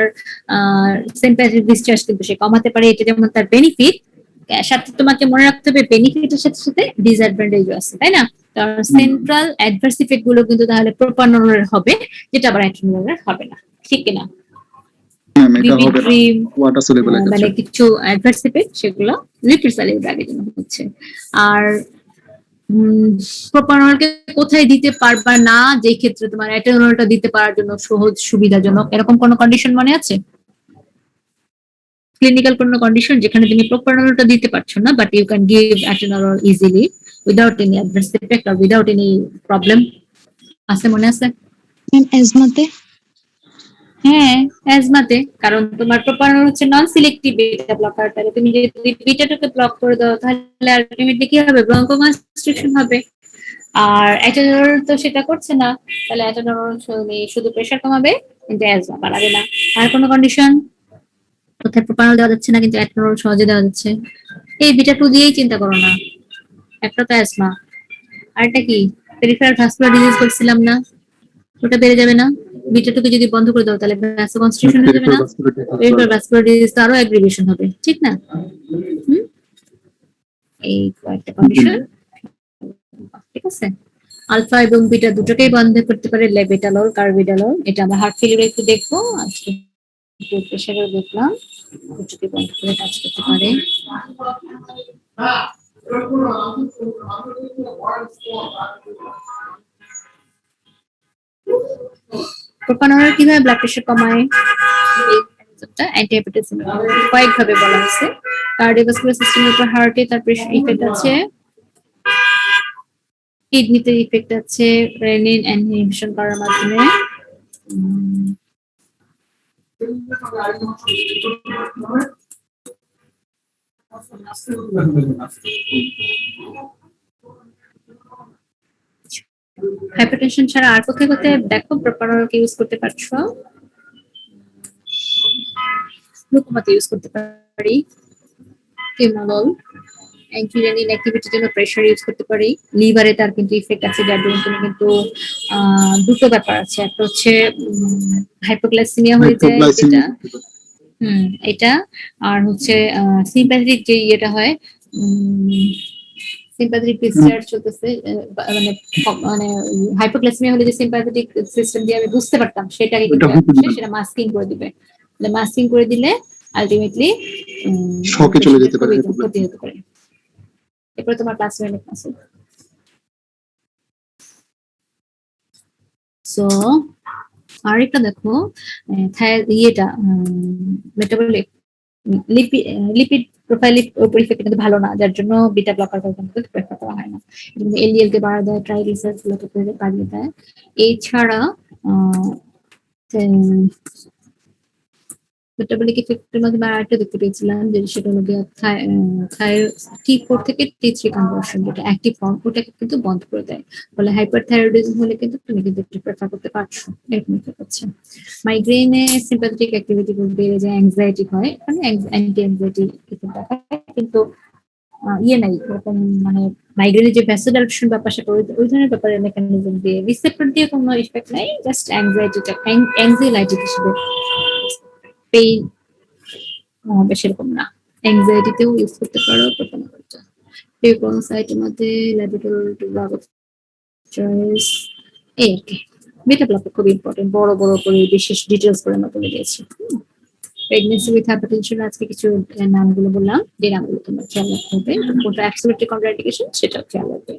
সিম্প্যাথেটিক ডিসচার্জ কিন্তু সে কমাতে পারে, এটা যেমন তার বেনিফিট, সাথে তোমাকে মনে রাখতে হবে বেনিফিটের সাথে সাথে ডিসঅ্যাডভান্টেজও আছে, তাই না? কারণ সেন্ট্রাল অ্যাডভার্স ইফেক্ট গুলো কিন্তু তাহলে প্রোপানরলের হবে, যেটা আবার অ্যাটেনরলের হবে না, ঠিক কিনা? মানে কিছু অ্যাডভার্স ইফেক্ট সেগুলো লিপিড সলিবল ড্রাগের জন্য হচ্ছে। আর প্রোপানরলকে কোথায় দিতে পারবা না, যে ক্ষেত্রে তোমার অ্যাটেনরলটা দিতে পারার জন্য সহজ সুবিধাজনক, এরকম কোনো কন্ডিশন মনে আছে? ক্লিনিক্যাল কোনো কন্ডিশন যেখানে তুমি প্রোপানরলটা দিতে পারছো না but you can give atenolol easily without any adverse effect or without any problem, আছে মনে আছে? অ্যাজমাতে? হ্যাঁ অ্যাজমাতে, কারণ তোমার প্রোপানরল হচ্ছে নন সিলেক্টিভ বিটা ব্লকার, তাহলে তুমি যদি বিটাটাকে ব্লক করে দাও তাহলে আলটিমেটলি কি হবে, ব্রঙ্কোকনস্ট্রিকশন হবে। আর অ্যাটেনরল তো সেটা করছে না, তাহলে অ্যাটেনরল শুধু প্রেসার কমাবে কিন্তু অ্যাজমা বাড়াবে না। আর কোনো কন্ডিশন কোথায় প্রোপানরল দেওয়া যাচ্ছে না কিন্তু অ্যাটেনরল সহজে দেওয়া যাচ্ছে? এই বিটা 2 দিয়েই চিন্তা করো না, একটা তো অ্যাজমা, আরেকটা কি পেরিফেরাল ভাস্কুলার ডিজিজ বলছিলাম না, ওটা বেড়ে যাবে না? বিটা 2 কে যদি বন্ধ করে দাও তাহলে ভ্যাসোকনস্ট্রিকশন হয়ে যাবে না? পেরিফেরাল ভাস্কুলার ডিজিজ তো আরো অ্যাগ্রিভেশন হবে, ঠিক না? এই কয়েকটা কন্ডিশন, ঠিক আছে? আলফা এবং বিটা দুটোকেই বন্ধ করতে পারে লেবেটালল, কার্বিডালল, এটা আমরা হার্ট ফেলিউরে একটু দেখবো, আজকে ব্লাড প্রেসারেও দেখলাম দুটোকে বন্ধ করে কাজ করতে পারে। প্রোপানরল কিভাবে ব্লাড প্রেসার কমায়, অ্যান্টিহাইপারটেনসিভ কয়েকভাবে বলা হয়েছে। কার্ডিওভাস্কুলার সিস্টেমের উপর হার্টে তার প্রেসার ইফেক্ট আছে, কিডনিতে ইফেক্ট আছে রেনিন ইনহিবিশন করার মাধ্যমে, হাইপারটেনশন ছাড়া আর কোথায় কোথায় দেখো প্রোপানরলকে ইউজ করতে পারছো? গ্লুকোমাতে ইউজ করতে পারি, কেমোলল, অ্যান্টিরেনিন অ্যাক্টিভিটির জন্য প্রেশার ইউজ করতে পারি। লিভারে তার কিন্তু ইফেক্ট আছে, যার জন্য তুমি কিন্তু দুটো ব্যাপার আছে, একটা হচ্ছে হাইপোগ্লাইসেমিয়া হয়ে যায় যেটা, এটা, আর হচ্ছে সিম্প্যাথেটিক যে ইয়েটা হয়, সিম্প্যাথেটিক ডিসচার্জ চলতেছে, মানে মানে হাইপোগ্লাইসেমিয়া হলে যে সিম্প্যাথেটিক সিস্টেম দিয়ে আমি বুঝতে পারতাম সেটাকে কিন্তু সেটা মাস্কিং করে দিবে। মাস্কিং করে দিলে আলটিমেটলি শকে চলে যেতে পারে, ক্ষতি হতে পারে। এরপরে তোমার ক্লাস অনেক আছে। সো আরেকটা দেখো, ইয়েটা মেটাবলিক লিপিড প্রোফাইল ইফেক্ট কিন্তু ভালো না, যার জন্য বিটা ব্লকার কিন্তু প্রেফার করা হয় না। এলডিএল কে বাড়া দেয়, ট্রাইগ্লিসারাইডস গুলোকে বাড়িয়ে দেয়। এছাড়া মেটাবলিক ইফেক্টের মধ্যে আরেকটা দেখতে পেয়েছিলাম, যে সেটা হলো T4 থেকে T3 কনভার্সন, যেটা অ্যাক্টিভ ফর্ম, ওটাকে কিন্তু বন্ধ করে দেয়। ফলে হাইপারথাইরয়েডিজম হলে কিন্তু তুমি কিন্তু প্রেফার করতে পারছো, এরকম হচ্ছে। মাইগ্রেনে সিম্প্যাথেটিক অ্যাক্টিভিটি বেড়ে যায়, অ্যাংজাইটি হয়, মানে অ্যান্টি অ্যাংজাইটি কিন্তু ইয়ে নাই এরকম, মানে মাইগ্রেনের যে ভ্যাসোডাইলেশন ব্যাপার সেটা ওই ধরনের ব্যাপারে মেকানিজম দিয়ে, রিসেপ্টর দিয়ে কোনো ইফেক্ট নাই, জাস্ট অ্যাংজাইটিটা অ্যাংজাইলাইটিক হিসেবে পেইন হবে, সেরকম না। অ্যাংজাইটিতেও ইউজ করতে পারো প্রথমটা। সাইটের মধ্যে ল্যাবিটাল চয়েস, এই আর কি। বেটা ব্লক খুব ইম্পর্টেন্ট, বড় বড় করে বিশেষ ডিটেলস করে আমরা বলে দিয়েছি। প্রেগনেন্সি উইথ হাইপারটেনশন আজকে কিছু নামগুলো বললাম, যে নামগুলো তোমার খেয়াল রাখতে হবে, কোনটা অ্যাবসলিউটলি কন্ট্রাইন্ডিকেশন সেটাও খেয়াল রাখবে।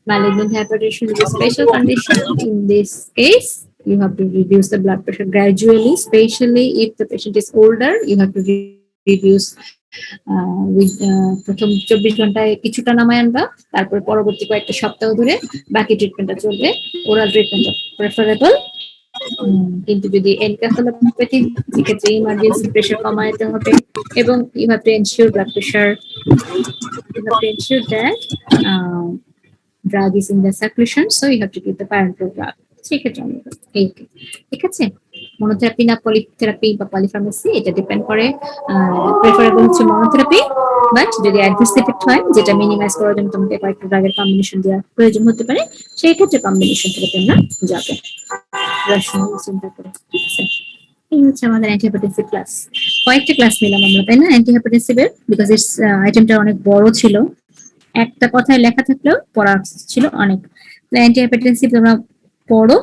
Malignant hypertension is a special condition. In this case, you have to reduce the blood pressure gradually, especially if the patient is older. You have to reduce প্রথম 24 ঘন্টায় কিছুটা নামায় আনবা, তারপর পরবর্তী কয়েকটা সপ্তাহ ধরে বাকি ট্রিটমেন্টটা চলবে। ওরাল ট্রিটমেন্টটা প্রেফারেবল, কিন্তু যদি এনকেফালোপ্যাথি সেক্ষেত্রে ইমার্জেন্সি প্রেশার কমাতে হবে, এবং you have to ensure blood pressure, you have to ensure that drug is in the circulation, so you have to give the parenteral drug. সেক্ষেত্রে ঠিক আছে। মনোথেরাপি না পলিথেরাপি বা পলিফার্মেসি, এটা ডিপেন্ড করে। প্রেফারেবল হচ্ছে মনোথেরাপি, বাট যদি অ্যাডভার্স এফেক্ট হয় যেটা মিনিমাইজ করার জন্য তোমাকে কয়েকটা ড্রাগের কম্বিনেশন দেওয়ার প্রয়োজন হতে পারে, সেই ক্ষেত্রে কম্বিনেশন থেকে তোমরা যাবে রাশনাল চিন্তা করে, ঠিক আছে। এই হচ্ছে আমাদের অ্যান্টিহাইপারটেনসিভ ক্লাস। কয়েকটা ক্লাস নিলাম আমরা, তাই না, অ্যান্টিহাইপারটেনসিভের, বিকজ ইটস আইটেমটা অনেক বড় ছিল, একটা কথায় লেখা থাকলেও পড়া ছিল অনেক। অ্যান্টিহাইপারটেনসিভ তোমরা পড়ো,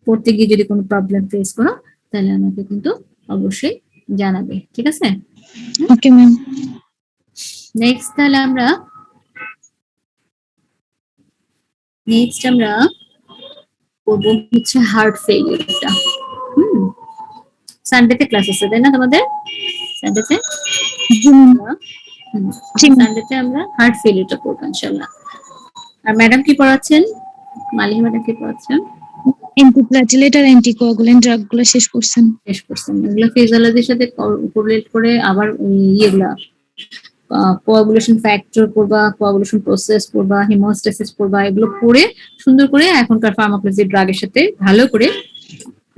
পড়তে গিয়ে যদি কোনো প্রবলেম ফেস করো তাহলে আমাকে কিন্তু অবশ্যই জানাবে, ঠিক আছে। Okay ma'am. নেক্সট তাহলে আমরা করবো হচ্ছে হার্ট ফেলিয়ারটা। সানডেতে ক্লাস আছে, তাই না তোমাদের? সানডেতে সানডেতে আমরা হার্ট ফেলিয়ারটা করবো ইনশাআল্লাহ। আর ম্যাডাম কি পড়াচ্ছেন? মালিহা ম্যাডাম কি পড়াচ্ছেন? অ্যান্টিপ্লাটিলেট আর অ্যান্টিকোয়াগুলেন্ট ড্রাগগুলো শেষ করছেন। এগুলো ফিজিওলজির সাথে কোরিলেট করে আবার ইয়েগুলা কোয়াগুলেশন ফ্যাক্টর পড়বা, কোয়াগুলেশন প্রসেস পড়বা, হিমোস্ট্যাসিস পড়বা, এগুলো পড়ে সুন্দর করে এখনকার ফার্মাকোলজি ড্রাগের সাথে ভালো করে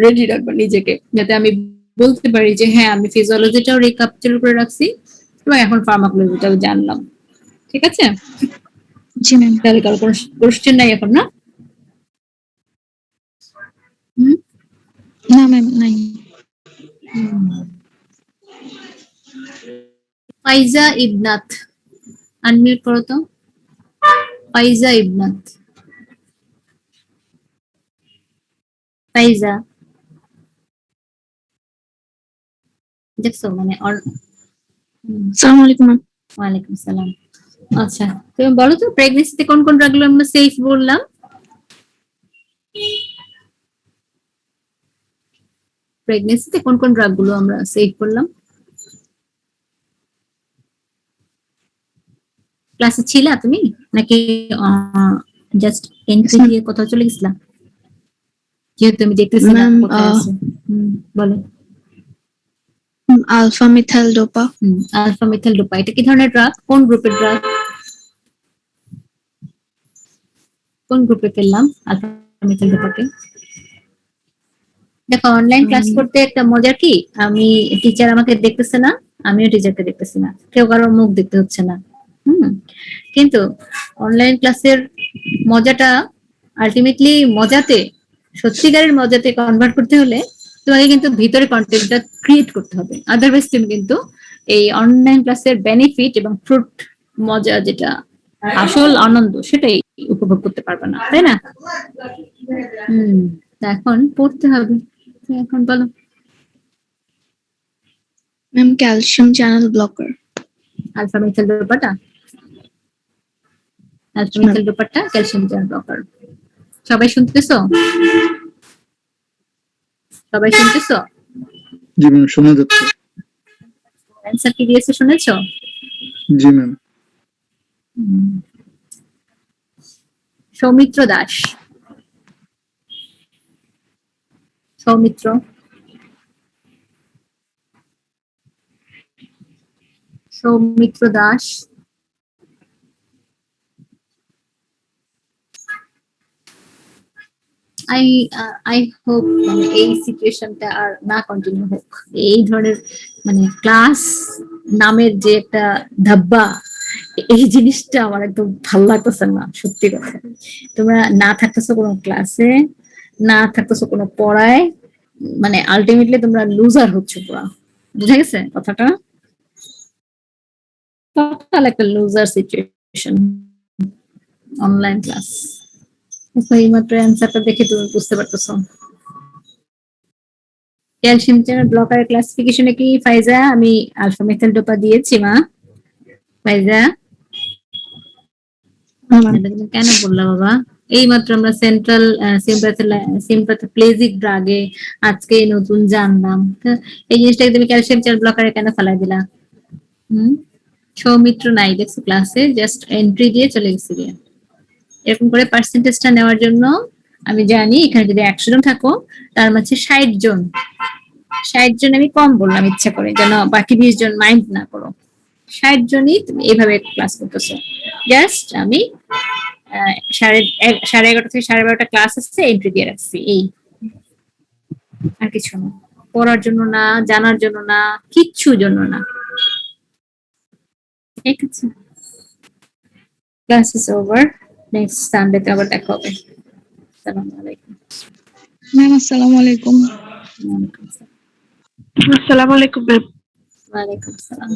রেডি রাখবা নিজেকে, যাতে আমি বলতে পারি যে হ্যাঁ আমি ফিজিওলজিটাও রিক্যাপচার করে রাখছি এবং এখন ফার্মাকোলজিটাও জানলাম, ঠিক আছে। জি ম্যাম। তাহলে কারো কোনো কোশ্চেন নাই এখন? না না ম্যাম নাই। ফাইজা ইবনাত, আনমিউট করো তো। ফাইজা ইবনাত, ফাইজা দেখছো মানে আসসালামু আলাইকুম ম্যাম। ওয়ালাইকুম সালাম। আচ্ছা তুমি বলো তো, প্রেগনেন্সিতে কোন কোন ড্রাগগুলো আমরা সেফ বললাম? প্রেগনেন্সিতে কোন কোন ড্রাগগুলো আমরা সেফ করলাম? ক্লাসে ছিলা তুমি নাকি জাস্ট এন্ট্রি দিয়ে কোথাও চলে গেছিলা? যেহেতু আমি দেখতেছি না কোথায় আছে। বলো। Alpha methyl dopa. Alpha methyl dopa, এটা কি ধরনের ড্রাগ? কোন গ্রুপের ড্রাগ? কোন গ্রুপে পেলাম আলফা মিথাইল ডোপাকে? দেখো অনলাইন ক্লাস করতে একটা মজা কি, আমি টিচার আমাকে দেখতেছে না, আমিও টিচারকে দেখতেছি না, কেউ কারোর মুখ দেখতে হচ্ছে না। কিন্তু অনলাইন ক্লাসের মজাটা আলটিমেটলি মজাতে, সত্যিকারের মজাতে কনভার্ট করতে হলে তোমাকে কিন্তু ভিতরে কন্টেন্টটা ক্রিয়েট করতে হবে, আদারওয়াইজ তুমি কিন্তু এই অনলাইন ক্লাসের বেনিফিট এবং ফ্রুট, মজা যেটা আসল আনন্দ সেটাই উপভোগ করতে পারবে না, তাই না? তা এখন পড়তে হবে। এখন বলো। Ma'am calcium channel blocker. Alpha methyl ডোপাটা, আলফা মিথাইল ডোপাটা ক্যালসিয়াম চ্যানেল ব্লকার। সবাই শুনতেছো? সবাই শুনতেছো? জি ম্যাম, শোনা যাচ্ছে। অ্যান্সার কি দিয়েছে শুনেছো? জি ma'am. Soumitra Das, Soumitra, Soumitra Das. I hope মানে এই সিচুয়েশনটা আর না কন্টিনিউ হোক, এই ধরনের মানে ক্লাস নামের যে একটা ধাব্বা, এই জিনিসটা আমার একদম ভালো লাগতেছে না, সত্যি কথা। তোমরা না থাকতেছো কোনো ক্লাসে, না থাকতেছো কোনো পড়ায়, মানে আলটিমেটলি তোমরা লুজার হচ্ছ পুরা, বুঝা গেছে কথাটা? টোটাল একটা লুজার সিচুয়েশন অনলাইন ক্লাস। এই মাত্র অ্যান্সারটা দেখে তুমি বুঝতে পারতেছো। ক্যালসিয়াম চ্যানেল ব্লকারের ক্লাসিফিকেশনে কি ফাইজা আমি আলফা মিথাইল ডোপা দিয়েছি মা? ফাইজা কেন বললা বাবা? এই মাত্র আমরা সেন্ট্রাল সিম্প্যাথোপ্লেজিক ড্রাগে আজকে নতুন জানলাম। এই জিনিসটাকে তুমি ক্যালসিয়াম চ্যানেল ব্লকারে কেন ফেলাই দিলা? সৌমিত্র নাই দেখছো ক্লাসে, জাস্ট এন্ট্রি দিয়ে চলে গেছে গিয়ে। এরকম করে পার্সেন্টেজটা নেওয়ার জন্য আমি জানি এখানে যদি 100 জন থাকো তার মাঝে 60 জন, 60 জন আমি কম বললাম ইচ্ছা করে, যেন বাকি 20 জন মাইন্ড না করো। 60 জনই তুমি এইভাবে ক্লাস করতেছো। জাস্ট আমি 11:30 থেকে 12:30 ক্লাস আসছে, এন্ট্রি দিয়ে রাখছি, এই আর কিছু না। পড়ার জন্য না, জানার জন্য না, কিচ্ছু জন্য না। ঠিক আছে, ক্লাস ইজ ওভার। নেক্সট সানডেতে আবার দেখা হবে। আসসালামু আলাইকুম। ম্যাম আসসালামু আলাইকুম। ওয়ালাইকুম আসসালাম। আসসালামু আলাইকুম ম্যাম। ওয়ালাইকুম আসসালাম।